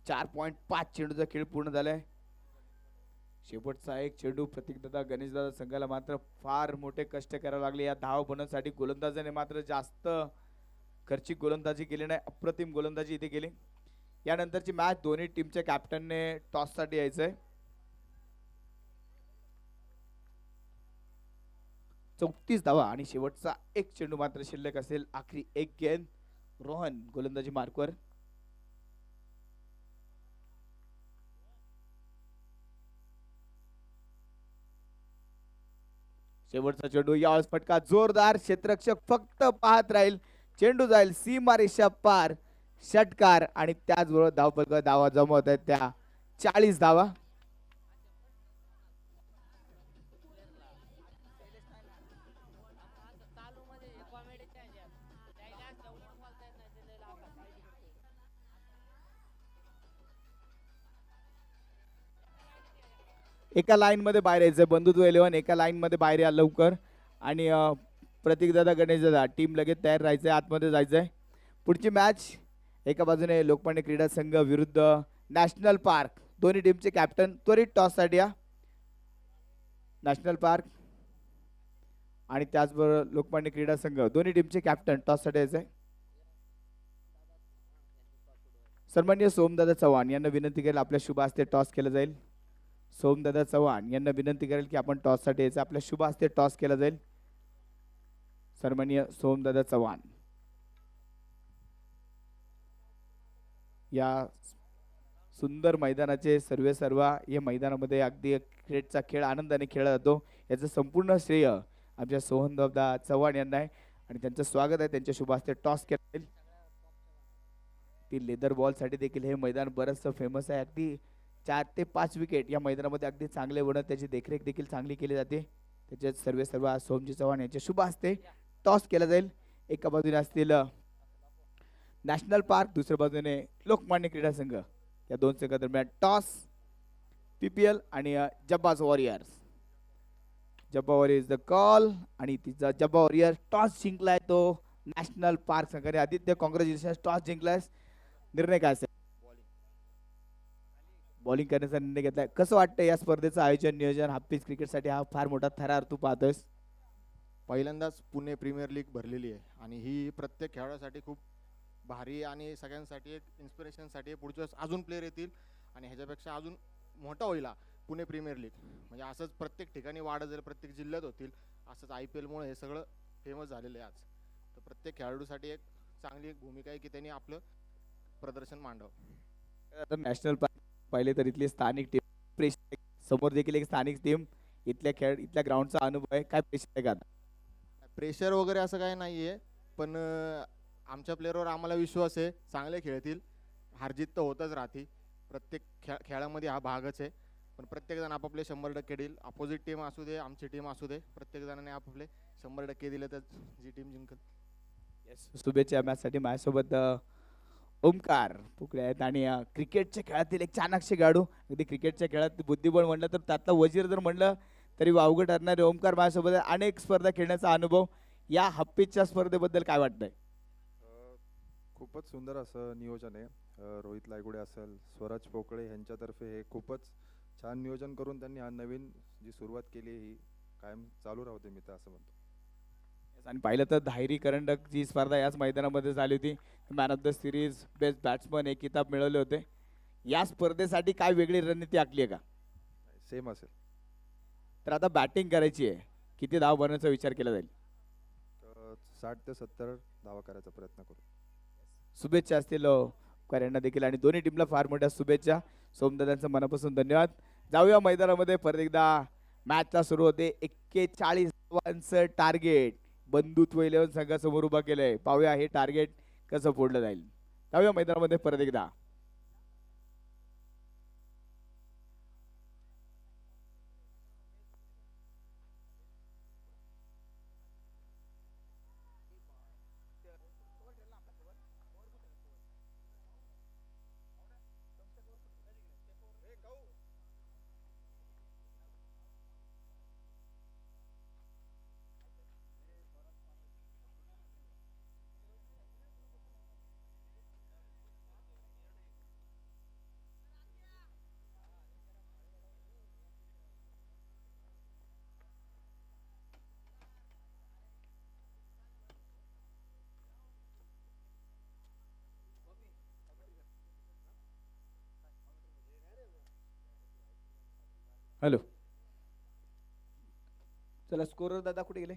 4.5 चेंडूचा खेळ पूर्ण झालाय. शेवटचा एक चेंडू प्रतीकदादा गणेशदादा संघाला मात्र फार मोठे कष्ट करावे लागले या धाव बनवण्यासाठी. गोलंदाजाने मात्र जास्त खर्चिक गोलंदाजी केली नाही, अप्रतिम गोलंदाजी इथे केली. यानंतरची मॅच दोन्ही टीमच्या कॅप्टनने टॉस साठी यायचंय. 34 धावा आणि शेवटचा एक चेंडू मात्र शिल्लक असेल. आखरी एक गेंद. रोहन गोलंदाजी मार्कवर. शेवटचा चेंडू, यावेळेस फटका जोरदार. क्षेत्ररक्षक फक्त पाहत राहील. चेंडू जाईल सीमा रेषा पार. षटकार आणि त्याचबरोबर धावफलक धावा जमवत आहेत त्या 40 धावा. एका लाईन मध्ये बाहेर यायचं. बंधुत्व 11 एका लाईन मध्ये बाहेर या लवकर. आणि प्रतीकदादा गणेशदादा टीम लगेच तयार राहायचंय, आतमध्ये जायचंय. पुढची मॅच एका बाजूने लोकमान्य क्रीडा संघ विरुद्ध नॅशनल पार्क. दोन्ही टीमचे कॅप्टन त्वरित टॉस साठी या. नॅशनल पार्क आणि त्याचबरोबर लोकमान्य क्रीडा संघ दोन्ही टीमचे कॅप्टन टॉस साठी यायचंय. सन्माननीय सोमदादा चव्हाण यांना विनंती करेल आपल्या शुभ हस्ते टॉस केला जाईल. सोमदादा चव्हाण यांना विनंती करेल की आपण टॉस साठी यायचं. आपल्या शुभ हस्ते टॉस केला जाईल. सन्माननीय सोमदादा चव्हाण या सुंदर मैदानाचे सर्व या मैदानामध्ये अगदी क्रिकेटचा खेळ आनंदाने खेळला जातो. याचं संपूर्ण श्रेय आमच्या सोहनदादा चव्हाण यांना आहे आणि त्यांचं स्वागत आहे. त्यांच्या शुभ हस्ते टॉस केला जाईल. ती लेदर बॉल साठी देखील हे मैदान बरंचसं फेमस आहे. अगदी 4 ते 5 विकेट या मैदानामध्ये अगदी चांगले बनत, त्याची देखरेख देखील चांगली केली जाते. त्याच्यात सर्व सोमजी चव्हाण यांच्या शुभ हस्ते टॉस केला जाईल. एका बाजूने असतील नॅशनल पार्क, दुसऱ्या बाजूने लोकमान्य क्रीडा संघ. या दोन संघादरम्यान टॉस. पीपीएल आणि Jabbaz warriors. Jabba warriors the call आणि तिचा जब्बा वॉरियर टॉस जिंकलाय तो नॅशनल पार्क संघाने. आदित्य कॉंग्रॅच्युलेशन, टॉस जिंकलाय. निर्णय काय असेल? बॉलिंग करण्याचा निर्णय घेतलाय. कसं वाटतं या स्पर्धेचं आयोजन नियोजन? हाफ पिच क्रिकेटसाठी हा फार मोठा थरार तू पाहतोयस. पहिल्यांदाच पुणे प्रीमियर लीग भरलेली आहे आणि ही प्रत्येक खेळाडूसाठी खूप भारी आणि सगळ्यांसाठी एक इन्स्पिरेशनसाठी पुढच्या वेळेस अजून प्लेयर येतील आणि ह्याच्यापेक्षा अजून मोठा होईल पुणे प्रीमियर लीग. म्हणजे असंच प्रत्येक ठिकाणी वाढत जाईल, प्रत्येक जिल्ह्यात होतील. असंच IPL मुळे हे सगळं फेमस झालेलं आहे आज. तर प्रत्येक खेळाडूसाठी एक चांगली एक भूमिका आहे की त्यांनी आपलं प्रदर्शन मांडावं. आता नॅशनल पार्क पाहिले तर इथली स्थानिक टीम समोर देखील एक स्थानिक टीम. इथल्या ग्राउंडचा अनुभव आहे. काय प्रेशर आहे का? प्रेशर वगैरे असं काही नाही आहे, पण आमच्या प्लेअरवर आम्हाला विश्वास आहे. चांगले खेळतील. हारजीत तर होतच राहते, प्रत्येक खेळामध्ये हा भागच आहे. पण प्रत्येकजण आपापले 100% देईल. अपोजिट टीम असू दे, आमची टीम असू दे, प्रत्येक जणांनी आपापले 100% दिले तर जी टीम जिंकल. शुभेच्छा मॅचसाठी. माझ्यासोबत ओमकार पुकडे आहेत आणि क्रिकेटच्या खेळातील एक चाणक्य खेळाडू. अगदी क्रिकेटच्या खेळात बुद्धिबळ म्हणलं तर त्यातला वजीर जर म्हणलं तरी वावगं ठरणारे ओमकार माझ्यासोबत अनेक स्पर्धा खेळण्याचा अनुभव. या हप्पीच्या स्पर्धेबद्दल काय वाटतंय? खूपच सुंदर असं नियोजन आहे. रोहित लायगुडे असेल, स्वराज पोकळे यांच्यातर्फे हे खूपच छान नियोजन करून त्यांनी हा नवीन जी सुरुवात केली ही कायम चालू राहते, मी तर असं म्हणतो. आणि पाहिलं तर धायरी करंडक जी स्पर्धा याच मैदानामध्ये झाली होती. Man of the series, best batsman हे किताब मिळवले होते. या स्पर्धेसाठी काय वेगळी रणनीती आखली आहे का? सेम असेल. तर आता बॅटिंग करायची आहे, किती धाव बनवण्याचा विचार केला जाईल? 60 ते 70 धावा करायचा प्रयत्न करू. शुभेच्छा असतील यांना देखील आणि दोन्ही टीमला फार मोठ्या शुभेच्छा. सोमदादांचं मनापासून धन्यवाद. जाऊया मैदानामध्ये. परत एकदा मॅचला सुरू होते. 41 धावांचं टार्गेट बंधुत्व 11 संघासमोर उभा केलंय. पाहूया हे टार्गेट कसं फोडलं जाईल. जाऊया मैदानामध्ये परत एकदा. हॅलो, चला स्कोरर दादा कुठे गेले?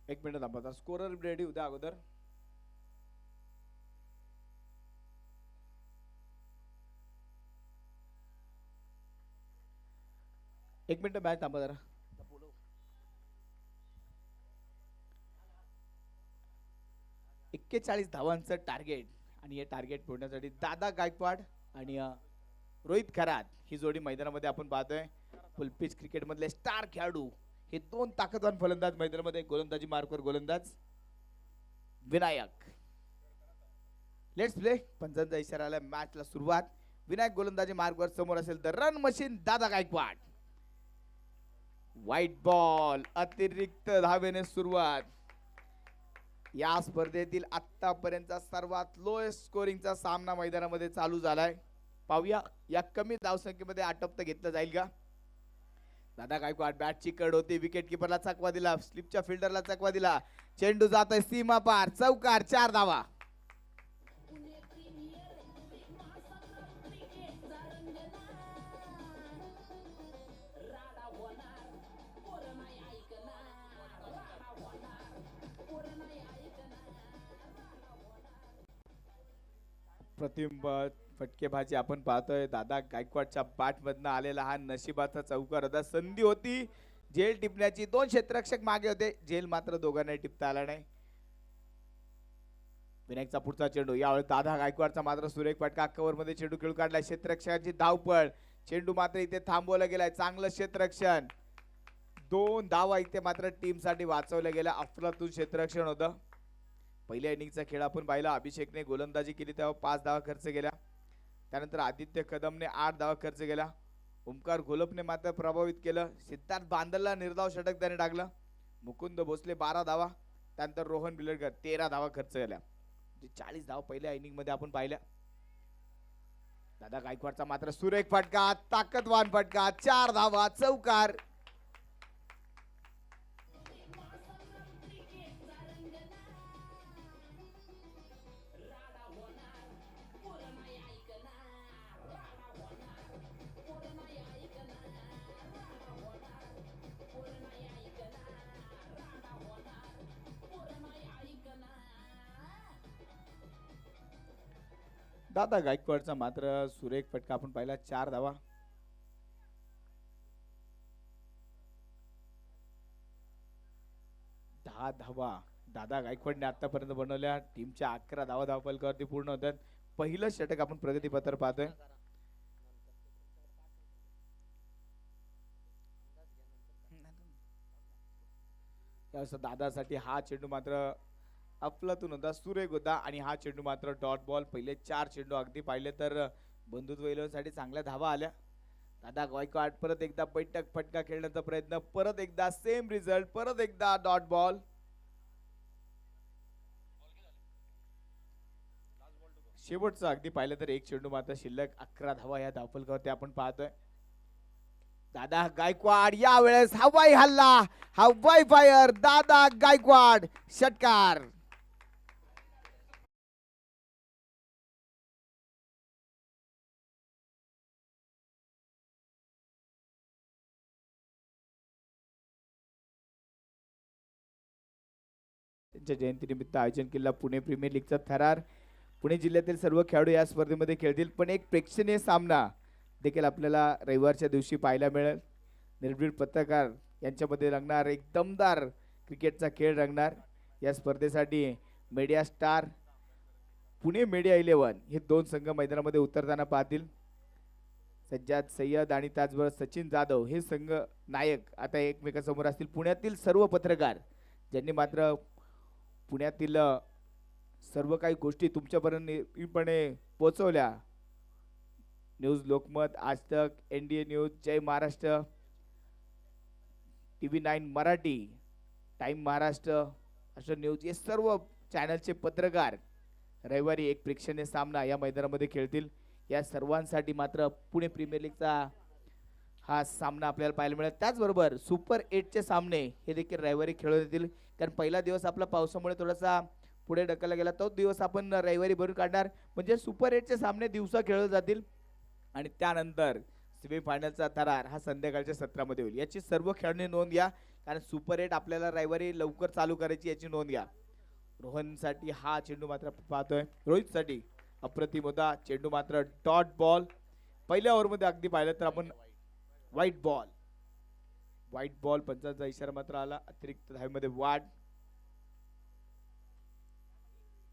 एक मिनिट थांबा, स्कोरर रेडी होत्या अगोदर. एक मिनिट मॅच थांबा जरा. 41 धावांचं टार्गेट आणि हे टार्गेट फोडण्यासाठी दादा गायकवाड आणि रोहित खरात ही जोडी मैदानामध्ये आपण पाहतोय. फुल पिच क्रिकेट मधले स्टार खेळाडू हे दोन ताकदवान फलंदाज मैदानामध्ये. गोलंदाजी मार्कवर गोलंदाज विनायक. Let's play. पंचांचा इशारा आला, मॅचला सुरुवात. विनायक गोलंदाजी मार्कवर, समोर असेल द रन मशीन दादा गायकवाड. व्हाईट बॉल, अतिरिक्त धावेने सुरुवात. या स्पर्धेतील आतापर्यंतचा सर्वात लोएस्ट स्कोरिंगचा सामना मैदानामध्ये चालू झालाय. पाहूया या कमी धावसंख्येमध्ये आटोपता घेतलं जाईल का? दादा गायकवाड बॅटची कड होती, विकेट किपरला चकवा दिला, स्लिपच्या फिल्डरला चकवा दिला. चेंडू जातोय सीमा पार, चौकार, 4 धावा. प्रतिम फटकेबाजी आपण पाहतोय. दादा गायकवाडच्या बॅट मधनं आलेला हा नशिबाचा चौकार होता. संधी होती झेल टिपण्याची, 2 क्षेत्ररक्षक मागे होते, झेल मात्र दोघांना टिपता आला नाही. विनायकचा पुढचा चेंडू, यावेळी दादा गायकवाडचा मात्र सुरेख फटका, कव्हर मध्ये चेंडू खेळू काढला. क्षेत्ररक्षकाची धावपळ, चेंडू मात्र इथे थांबवला गेलाय. चांगलं क्षेत्ररक्षण, 2 धावा इथे मात्र टीम साठी वाचवल्या गेल्या. अफलातून क्षेत्ररक्षण होतं. पहिल्या इनिंगचा खेळ आपण पाहिला. अभिषेकने गोलंदाजी केली तेव्हा 5 धावा खर्च केल्या. त्यानंतर आदित्य कदमने 8 धावा खर्च केल्या. ओमकार घोलपने मात्र प्रभावित केलं. सिद्धार्थ बांदलला निर्धाव षटक त्याने टाकलं. मुकुंद भोसले 12 धावा, त्यानंतर रोहन बिलडकर 13 धावा खर्च केल्या. 40 धावा पहिल्या इनिंग मध्ये आपण पाहिल्या. दादा गायकवाडचा मात्र सुरेख फटका, ताकदवान फटका, 4 धावा, चौकार. दादा गायकवाडचा मात्र सुरेख फटका आपण पाहिला, 4 धावा. धावा दादा गायकवाडने आतापर्यंत बनवल्या. टीमच्या 11 धावा धावफलकावरती पूर्ण होतात. पहिलं षटक आपण प्रगतीपत्र पाहतोय. दादासाठी हा चेंडू मात्र अफलातून होता, सुरेख होता आणि हा चेंडू मात्र डॉट बॉल. पहिले 4 चेंडू अगदी पाहिले तर बंधुत्व इलेव्हनसाठी चांगल्या धावा आल्या. दादा गायकवाड परत एकदा बैठक फटका खेळण्याचा प्रयत्न, परत एकदा सेम रिझल्ट, परत एकदा डॉट बॉल. शेवटचं अगदी पाहिलं तर एक चेंडू मात्र शिल्लक, 11 धावा या धावफलकावरती आपण पाहतोय. दादा गायकवाड यावेळेस हवाई हल्ला, हवाई फायर, दादा गायकवाड षटकार. त्यांच्या जयंतीनिमित्त आयोजन केलेला पुणे प्रीमियर लीगचा थरार. पुणे जिल्ह्यातील सर्व खेळाडू या स्पर्धेमध्ये खेळतील, पण एक प्रेक्षणीय सामना देखील आपल्याला रविवारच्या दिवशी पाहायला मिळेल. निर्भीड पत्रकार यांच्यामध्ये रंगणार एक दमदार क्रिकेटचा खेळ रंगणार. या स्पर्धेसाठी मीडिया स्टार, पुणे मीडिया 11 हे 2 संघ मैदानामध्ये उतरताना पाहतील. सज्जाद सय्यद आणि त्याचबरोबर सचिन जाधव हे संघ नायक आता एकमेकांसमोर असतील. पुण्यातील सर्व पत्रकार ज्यांनी मात्र पुण्यातील सर्व काही गोष्टी तुमच्यापर्यंत निरपणे पोहोचवल्या, न्यूज लोकमत, आज तक, NDA न्यूज, जय महाराष्ट्र, TV9 मराठी, टाइम महाराष्ट्र, अशा न्यूज, हे सर्व चॅनलचे पत्रकार रविवारी एक प्रेक्षणीय सामना या मैदानामध्ये खेळतील. या सर्वांसाठी मात्र पुणे प्रीमियर लीगचा हा सामना आपल्याला पाहायला मिळेल. त्याचबरोबर सुपर 8चे सामने हे देखील रविवारी खेळवण्यात येतील. कारण पहिला दिवस आपला पावसामुळे थोडासा पुढे ढकलला गेला, तो दिवस आपण रविवारी भरून काढणार. म्हणजे सुपर 8चे सामने दिवसा खेळले जातील आणि त्यानंतर सेमीफायनलचा थरार हा संध्याकाळच्या सत्रामध्ये होईल. याची सर्व खेळाडूंनी नोंद घ्या, कारण सुपर 8 आपल्याला रविवारी लवकर चालू करायची, याची नोंद घ्या. रोहनसाठी हा चेंडू मात्र पाहतोय, रोहितसाठी अप्रतिम होता चेंडू, मात्र डॉट बॉल. पहिल्या ओव्हरमध्ये अगदी पाहिलं तर आपण व्हाईट बॉल पंचांचा इशारा मात्र आला. अतिरिक्त धावेमध्ये वाढ.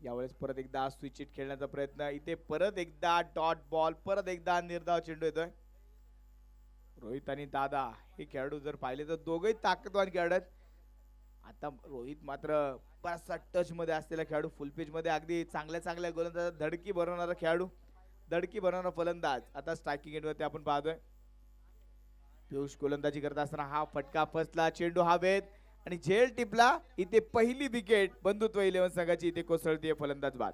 यावेळेस परत एकदा स्विच इट खेळण्याचा प्रयत्न, इथे परत एकदा डॉट बॉल, परत एकदा निर्धाव चेंडू येतोय. रोहित आणि दादा हे खेळाडू जर पाहिले तर दोघेही ताकदवान खेळाडू आहेत. आता रोहित मात्र बराचसा टच मध्ये असलेला खेळाडू, फुल पिच मध्ये अगदी चांगल्या गोलंदाज, धडकी भरवणारा खेळाडू, धडकी भरवणारा फलंदाज. आता स्ट्रायकिंग एंडवरती आपण पाहतोय पियुष गोलंदाजी करत असताना हा फटका फसला, चेंडू हवेत आणि झेल टिपला. इथे पहिली विकेट बंधुत्व 11 संघाची इथे कोसळतीये फलंदाज बाद.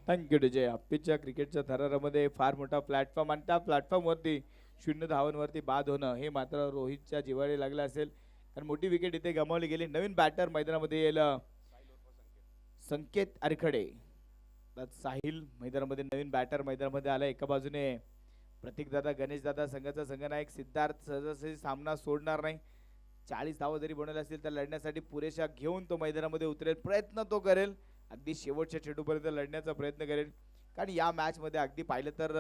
Thank you DJ. पिचच्या क्रिकेटच्या थरारामध्ये फार मोठा प्लॅटफॉर्म आणि त्या प्लॅटफॉर्मवरती 0 धावांवरती बाद होणं हे मात्र रोहितच्या जिव्हाळी लागलं असेल, कारण मोठी विकेट इथे गमावली गेली. नवीन बॅटर मैदानामध्ये येईल संकेत आरखडे. साहिल मैदानामध्ये नवीन बॅटर मैदानामध्ये आला. एका बाजूने प्रतीक दादा, गणेश दादा संघाचा संघनायक सिद्धार्थ सहजासहजी सामना सोडणार नाही. 40 धावा जरी बनवल्या असतील तर लढण्यासाठी पुरेशा घेऊन तो मैदानामध्ये उतरेल, प्रयत्न तो करेल, अगदी शेवटच्या चेंडूपर्यंत लढण्याचा प्रयत्न करेल. कारण या मॅच मध्ये अगदी पाहिलं तर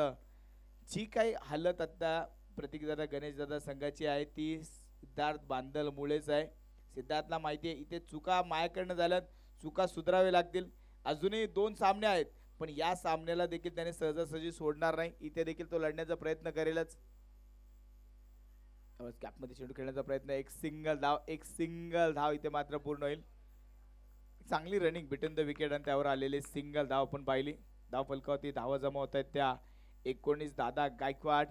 जी काही हालत आता प्रतीकदादा गणेशदादा संघाची आहे ती सिद्धार्थ बांदल मुळेच आहे. सिद्धार्थला माहिती आहे इथे चुका मायाकडनं झाल्यात, चुका सुधारावे लागतील. अजूनही 2 सामने आहेत, पण या सामन्याला देखील त्याने सहजासहजी सोडणार नाही. इथे देखील तो लढण्याचा प्रयत्न करेलच. कॅपमध्ये चेंडू खेळण्याचा प्रयत्न, एक सिंगल धाव इथे मात्र पूर्ण होईल. चांगली रनिंग बिटवीन द विकेट आणि त्यावर आलेले सिंगल धाव आपण पाहिली. धाव फलकावरती धावा जमा होत आहेत त्या 19. दादा गायकवाड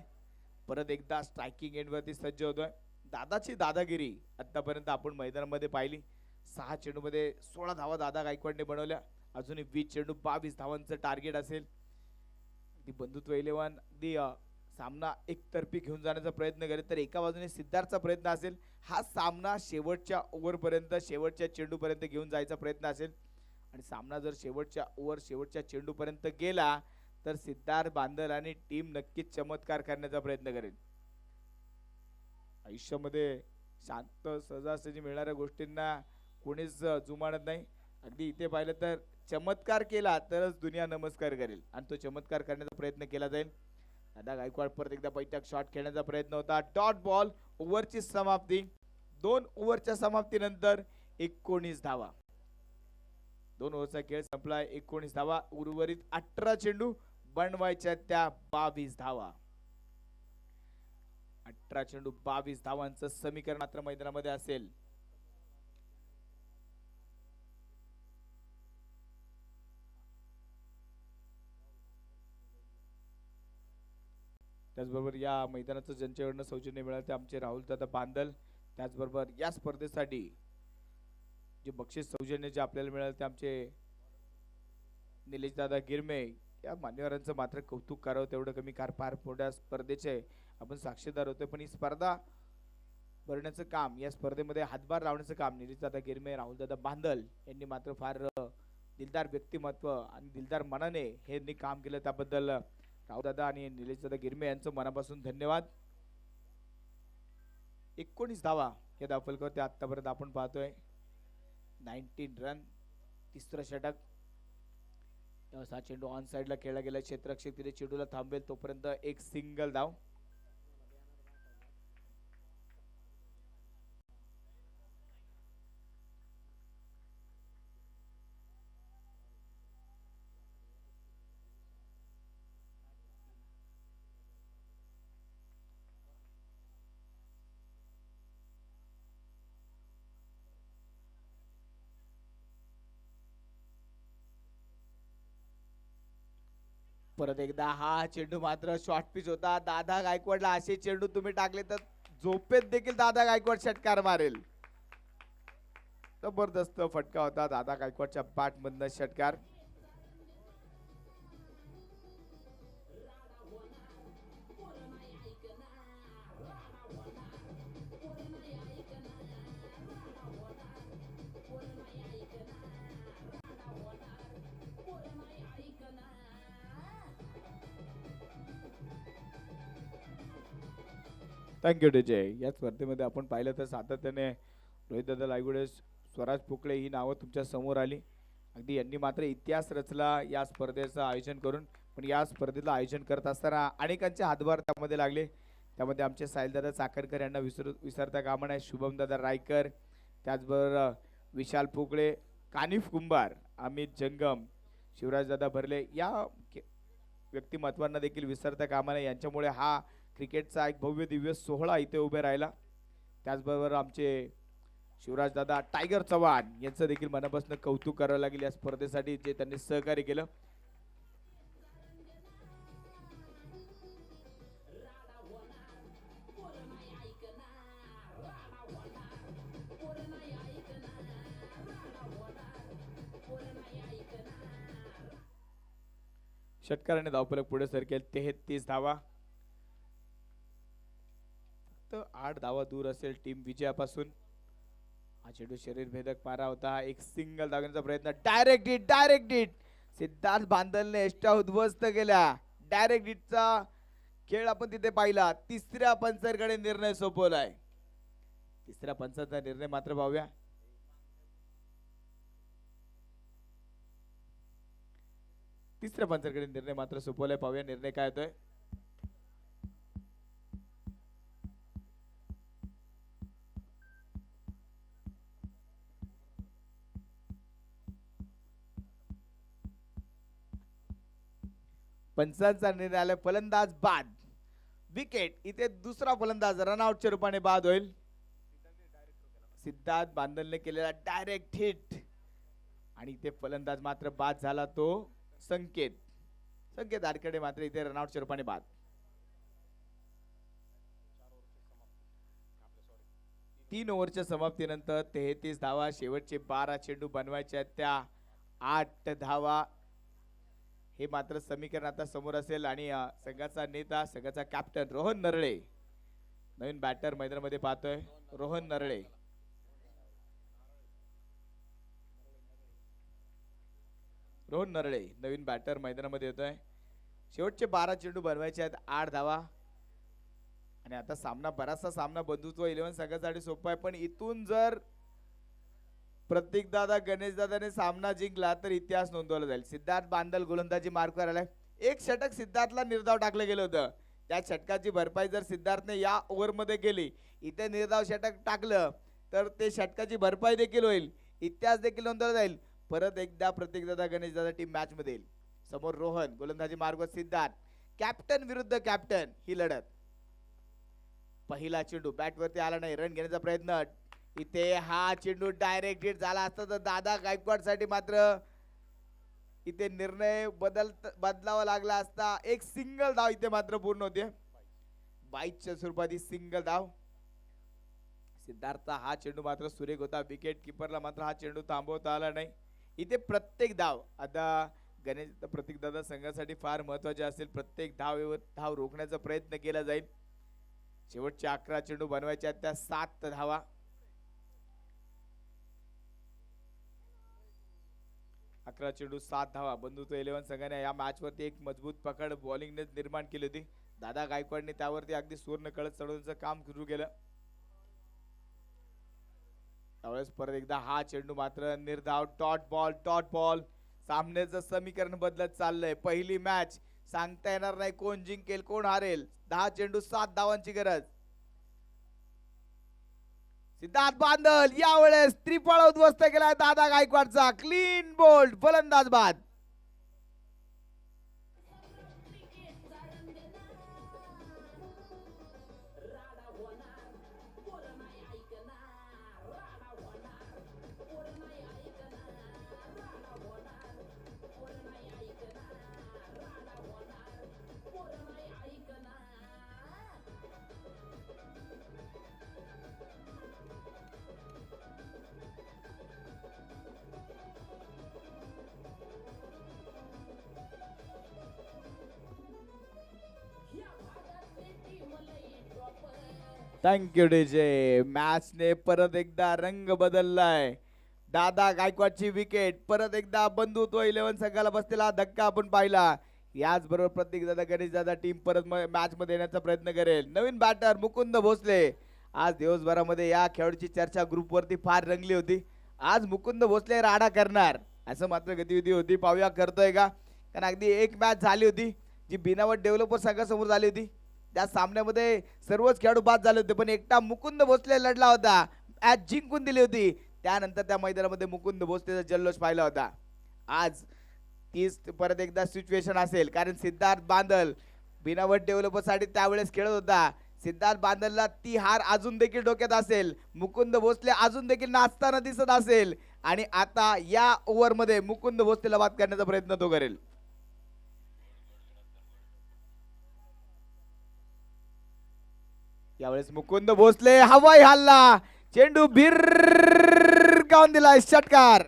परत एकदा स्ट्रायकिंग एंडवरती सज्ज होतोय. दादाची दादागिरी आतापर्यंत आपण मैदानामध्ये पाहिली. 6 चेंडूमध्ये 16 धावा दादा गायकवाडने बनवल्या. अजूनही 20 चेंडू 22 धावांचं टार्गेट असेल. ती बंधुत्व 11 अगदी सामना एकतर्फी घेऊन जाण्याचा प्रयत्न करेल, तर एका बाजूने सिद्धार्थचा प्रयत्न असेल हा सामना शेवटच्या ओव्हरपर्यंत, शेवटच्या चेंडूपर्यंत घेऊन जायचा प्रयत्न असेल. आणि सामना जर शेवटच्या ओव्हर, शेवटच्या चेंडूपर्यंत गेला तर सिद्धार्थ बांदल आणि टीम नक्कीच चमत्कार करण्याचा प्रयत्न करेल. आयुष्यामध्ये शांत सहजासहजी मिळणाऱ्या गोष्टींना कोणीच जुमानत नाही. अगदी इथे पाहिलं तर चमत्कार केला तरच दुनिया नमस्कार करेल आणि तो चमत्कार करण्याचा प्रयत्न केला जाईल. दादा गायकवाड परत एकदा बैठक शॉट खेळण्याचा प्रयत्न होता. Dot ball. ओव्हरची समाप्ती. 2 ओव्हरच्या समाप्तीनंतर 19 धावा. 2 ओव्हरचा खेळ संपला. 19 धावा. उर्वरित 18 चेंडू बनवायच्या त्या 22 धावा. 18 चेंडू 22 धावांचं समीकरण मात्र मैदानामध्ये असेल. त्याचबरोबर या मैदानाचं ज्यांच्याकडनं सौजन्य मिळालं ते आमचे राहुल दादा बांदल. त्याचबरोबर या स्पर्धेसाठी जे बक्षीस सौजन्य जे आपल्याला मिळालं ते आमचे निलेश दादा गिरमे. या मान्यवरांचं मात्र कौतुक करावं तेवढं कमी. कार फार मोठ्या स्पर्धेचे आपण साक्षीदार होतो, पण ही स्पर्धा भरण्याचं काम, या स्पर्धेमध्ये हातभार लावण्याचं काम निलेश दादा गिरमे, राहुल दादा बांदल यांनी मात्र फार दिलदार व्यक्तिमत्व आणि दिलदार मनाने हे काम केलं. त्याबद्दल राहुल दादा आणि निलेश दादा गिरमे यांचं मनापासून धन्यवाद. 19 धावा या धावफलकावरती आतापर्यंत आपण पाहतोय. 19 रन. तिसरं षटक. हा चेंडू ऑन साइडला खेळला गेला. क्षेत्ररक्षक तिथे चेंडूला थांबेल तोपर्यंत एक सिंगल धाव. परत एकदा हा चेंडू मात्र शॉर्ट पिच होता. दादा गायकवाडला असे चेंडू तुम्ही टाकले तर झोपेत देखील दादा गायकवाड षटकार मारेल. जबरदस्त फटका होता दादा गायकवाडच्या बॅट मधनं षटकार. Thank you DJ. या स्पर्धेमध्ये आपण पाहिलं तर सातत्याने रोहितदादा लायगुडे, स्वराज पोकळे ही नावं तुमच्या समोर आली. अगदी यांनी मात्र इतिहास रचला या स्पर्धेचं आयोजन करून. पण या स्पर्धेचं आयोजन करत असताना अनेकांचे हातभार त्यामध्ये लागले. त्यामध्ये आमचे साहिलदादा चाकणकर यांना विसरता कामा नये. शुभमदादा रायकर, त्याचबरोबर विशाल पोकळे, कानिफ कुंभार, अमित जंगम, शिवराजदादा भरले या व्यक्तिमत्वांना देखील विसरता कामा नये. यांच्यामुळे हा क्रिकेटचा एक भव्य दिव्य सोहळा इथे उभे राहिला. त्याचबरोबर आमचे शिवराजदादा टायगर चव्हाण यांचं देखील मनापासून कौतुक करावं लागेल या स्पर्धेसाठी जे त्यांनी सहकार्य केलं. षटकाराने धावफलक पुढे सरकेल. 33 धावा. तर 8 धावा दूर असेल टीम विजयापासून. हा चेंडू शरीर भेदक पारा होता. एक सिंगल धावण्याचा प्रयत्न. Direct hit. सिद्धार्थ बांदलने एष्टा उद्ध्वस्त केल्या. डायरेक्ट हिटचा खेळ आपण तिथे पाहिला. तिसऱ्या पंचाकडे निर्णय सोपवलाय. तिसऱ्या पंचाचा निर्णय मात्र पाहूया. तिसऱ्या पंचाकडे निर्णय मात्र सोपवलाय. पाहूया निर्णय काय होतोय. पंचांचा निर्णय आला. फलंदाज बाद. विकेट. इथे दुसरा फलंदाज रनआउटच्या रूपाने बाद होईल. सिद्धार्थ बांदलने केलेला डायरेक्ट हिट आणि इथे फलंदाज मात्र बाद झाला तो संकेत आरकडे मात्र इथे रनआउटच्या रूपाने बाद. तीन ओव्हरच्या समाप्तीनंतर 33 धावा. शेवटचे 12 चेंडू बनवायचे आहेत. त्या 8 धावा. हे मात्र समीकरण आता समोर असेल आणि संघाचा नेता, संघाचा कॅप्टन रोहन नरळे, नवीन बॅटर मैदानामध्ये पाहतोय. रोहन नरळे नवीन बॅटर मैदानामध्ये येतोय. शेवटचे 12 चेंडू बनवायचे आहेत. 8 धावा. आणि आता सामना बराचसा सामना बंधुत्व 11 संघासाठी सोपा आहे. पण इथून जर प्रतीक दादा, गणेश दादाने सामना जिंकला तर इतिहास नोंदवला जाईल. सिद्धार्थ बांदल गोलंदाजी मार्कवर आलाय. एक षटक सिद्धार्थला निर्धाव टाकलं गेलं होतं. त्या षटकाची भरपाई जर सिद्धार्थने या ओव्हरमध्ये केली, इथे निर्धाव षटक टाकलं तर ते षटकाची भरपाई देखील होईल. इतिहास देखील नोंदवला जाईल. परत एकदा प्रतीक दादा, गणेश दादा टीम मॅच मध्ये येईल. समोर रोहन, गोलंदाजी मार्गवर सिद्धार्थ. कॅप्टन विरुद्ध कॅप्टन ही लढत. पहिला चेंडू बॅट वरती आला नाही. रन घेण्याचा प्रयत्न. इथे हा चेंडू डायरेक्ट हिट झाला असता तर दादा गायकवाड साठी मात्र इथे निर्णय बदलावा लागला असता. एक सिंगल धाव इथे मात्र पूर्ण होते. 22च्या स्वरूपात ही सिंगल धाव. सिद्धार्थचा हा चेंडू मात्र सुरेख होता. विकेट किपरला मात्र हा चेंडू थांबवता आला नाही. इथे प्रत्येक धाव आता गणेश प्रतीक दादा संघासाठी फार महत्वाचे असेल. प्रत्येक धाव रोखण्याचा प्रयत्न केला जाईल. शेवटचे 11 चेंडू बनवायचे आहेत. त्या 7 धावा. अकरा चेंडू 7 धावा. बंधुत्व 11 संघाने या मॅच वरती एक मजबूत पकड बॉलिंगने निर्माण केली होती. दादा गायकवाडने त्यावरती अगदी सुवर्ण कळस चढवण्याचं काम सुरू केलं. त्यावेळेस परत एकदा हा चेंडू मात्र निर्धाव. Dot ball. सामन्याचं समीकरण बदलत चाललंय. पहिली मॅच सांगता येणार नाही कोण जिंकेल कोण हारेल. 10 चेंडू 7 धावांची गरज. सिद्धार्थ बांदल यावेळेस त्रिफळ उद्ध्वस्त केलाय दादा गायकवाडचा. Clean bowled. फलंदाज बाद. Thank you DJ. मॅचने परत एकदा रंग बदललाय. दादा गायकवाडची विकेट, परत एकदा बंधुत्व 11 संघाला बसलेला धक्का आपण पाहिला. याचबरोबर प्रत्येक दादा गणेश दादा टीम परत मॅच मध्ये येण्याचा प्रयत्न करेल. नवीन बॅटर मुकुंद भोसले. आज दिवसभरामध्ये या खेळाडूची चर्चा ग्रुपवरती फार रंगली होती. आज मुकुंद भोसले राडा करणार असं मात्र गतिविधी होती. पाहूया करतोय का, कारण अगदी एक मॅच झाली होती जी बिनावट डेव्हलपर संघासमोर झाली होती. त्या सामन्यामध्ये सर्वच खेळाडू बाद झाले होते, पण एकटा मुकुंद भोसले लढला होता, मॅच जिंकून दिली होती. त्यानंतर त्या मैदानामध्ये मुकुंद भोसलेचा जल्लोष पाहिला होता. आज तीच परत एकदा सिच्युएशन असेल, कारण सिद्धार्थ बांदल बिनावट डेव्हलपर साठी त्यावेळेस खेळत होता. सिद्धार्थ बांदलला ती हार अजून देखील डोक्यात असेल. मुकुंद भोसले अजून देखील नाचताना दिसत असेल आणि आता या ओव्हर मध्ये मुकुंद भोसलेला बाद करण्याचा प्रयत्न तो करेल. यावेळेस मुकुंद भोसले हवाई हल्ला, चेंडू भिरकावून दिलाय, षटकार.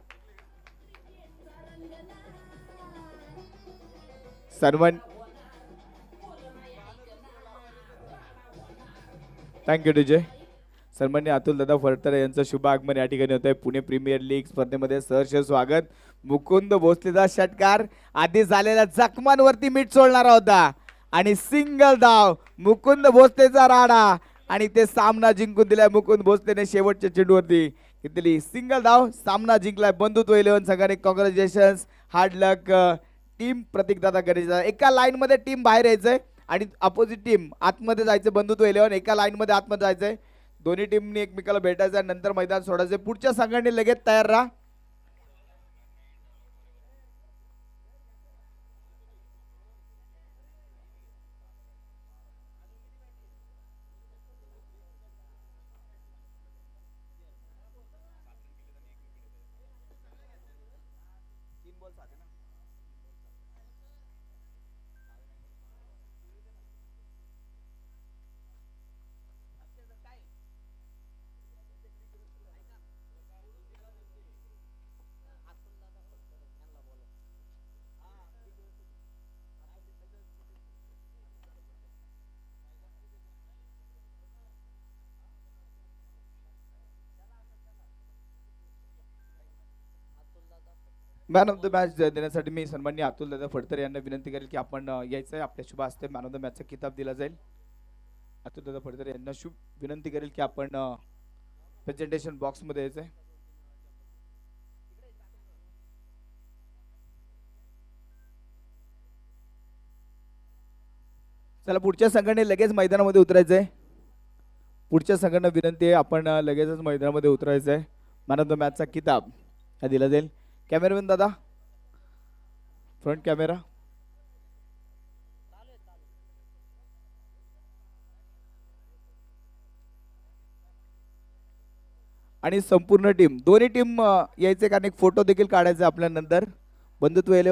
सन्मान. Thank you DJ. सन्मान्य अतुल दादा फडतरे यांचं शुभ आगमन या ठिकाणी होत आहे. पुणे प्रीमियर लीग स्पर्धेमध्ये सहर्ष स्वागत. मुकुंद भोसलेचा षटकार आधी झालेल्या जखमांवरती मीठ सोडणारा होता आणि सिंगल धाव, मुकुंद भोसलेचा राडा आणि ते सामना जिंकून दिलाय. मुकुंद भोसलेने शेवटच्या चेंडूवरती घेतलेली सिंगल धाव, सामना जिंकलाय. बंधुत्व 11 संघाने कॉंग्रॅच्युलेशन्स, हार्ड लक टीम. प्रतीक दादा गणेश दादा एका लाईन मध्ये टीम बाहेर यायचंय आणि अपोजिट टीम आतमध्ये जायचं. बंधुत्व 11 एका लाईन मध्ये आतमध्ये जायचंय. दोन्ही टीमनी एकमेकाला भेटायचं, नंतर मैदान सोडायचं. पुढच्या संघाने लगेच तयार राहा. मॅन ऑफ द मॅच देण्यासाठी मी सन्माननीय अतुल दादा फडतरे यांना विनंती करेल की आपण यायचं आहे. आपल्या शुभ हस्ते मॅन ऑफ द मॅचचा किताब दिला जाईल. अतुल दादा फडतरे यांना शुभ विनंती करेल की आपण प्रेझेंटेशन बॉक्स मध्ये यायचं आहे. चला, पुढच्या संघाने लगेच मैदानामध्ये उतरायचंय. पुढच्या संघांना विनंती आहे, आपण लगेचच मैदानामध्ये उतरायचं आहे. मॅन ऑफ द मॅचचा किताब हा दिला जाईल. कॅमेरामॅन दादा, फ्रंट कॅमेरा. आणि संपूर्ण टीम, दोन्ही टीम यायचे, कारण एक फोटो देखील काढायचा आपल्या नंतर. बंधुत्व 11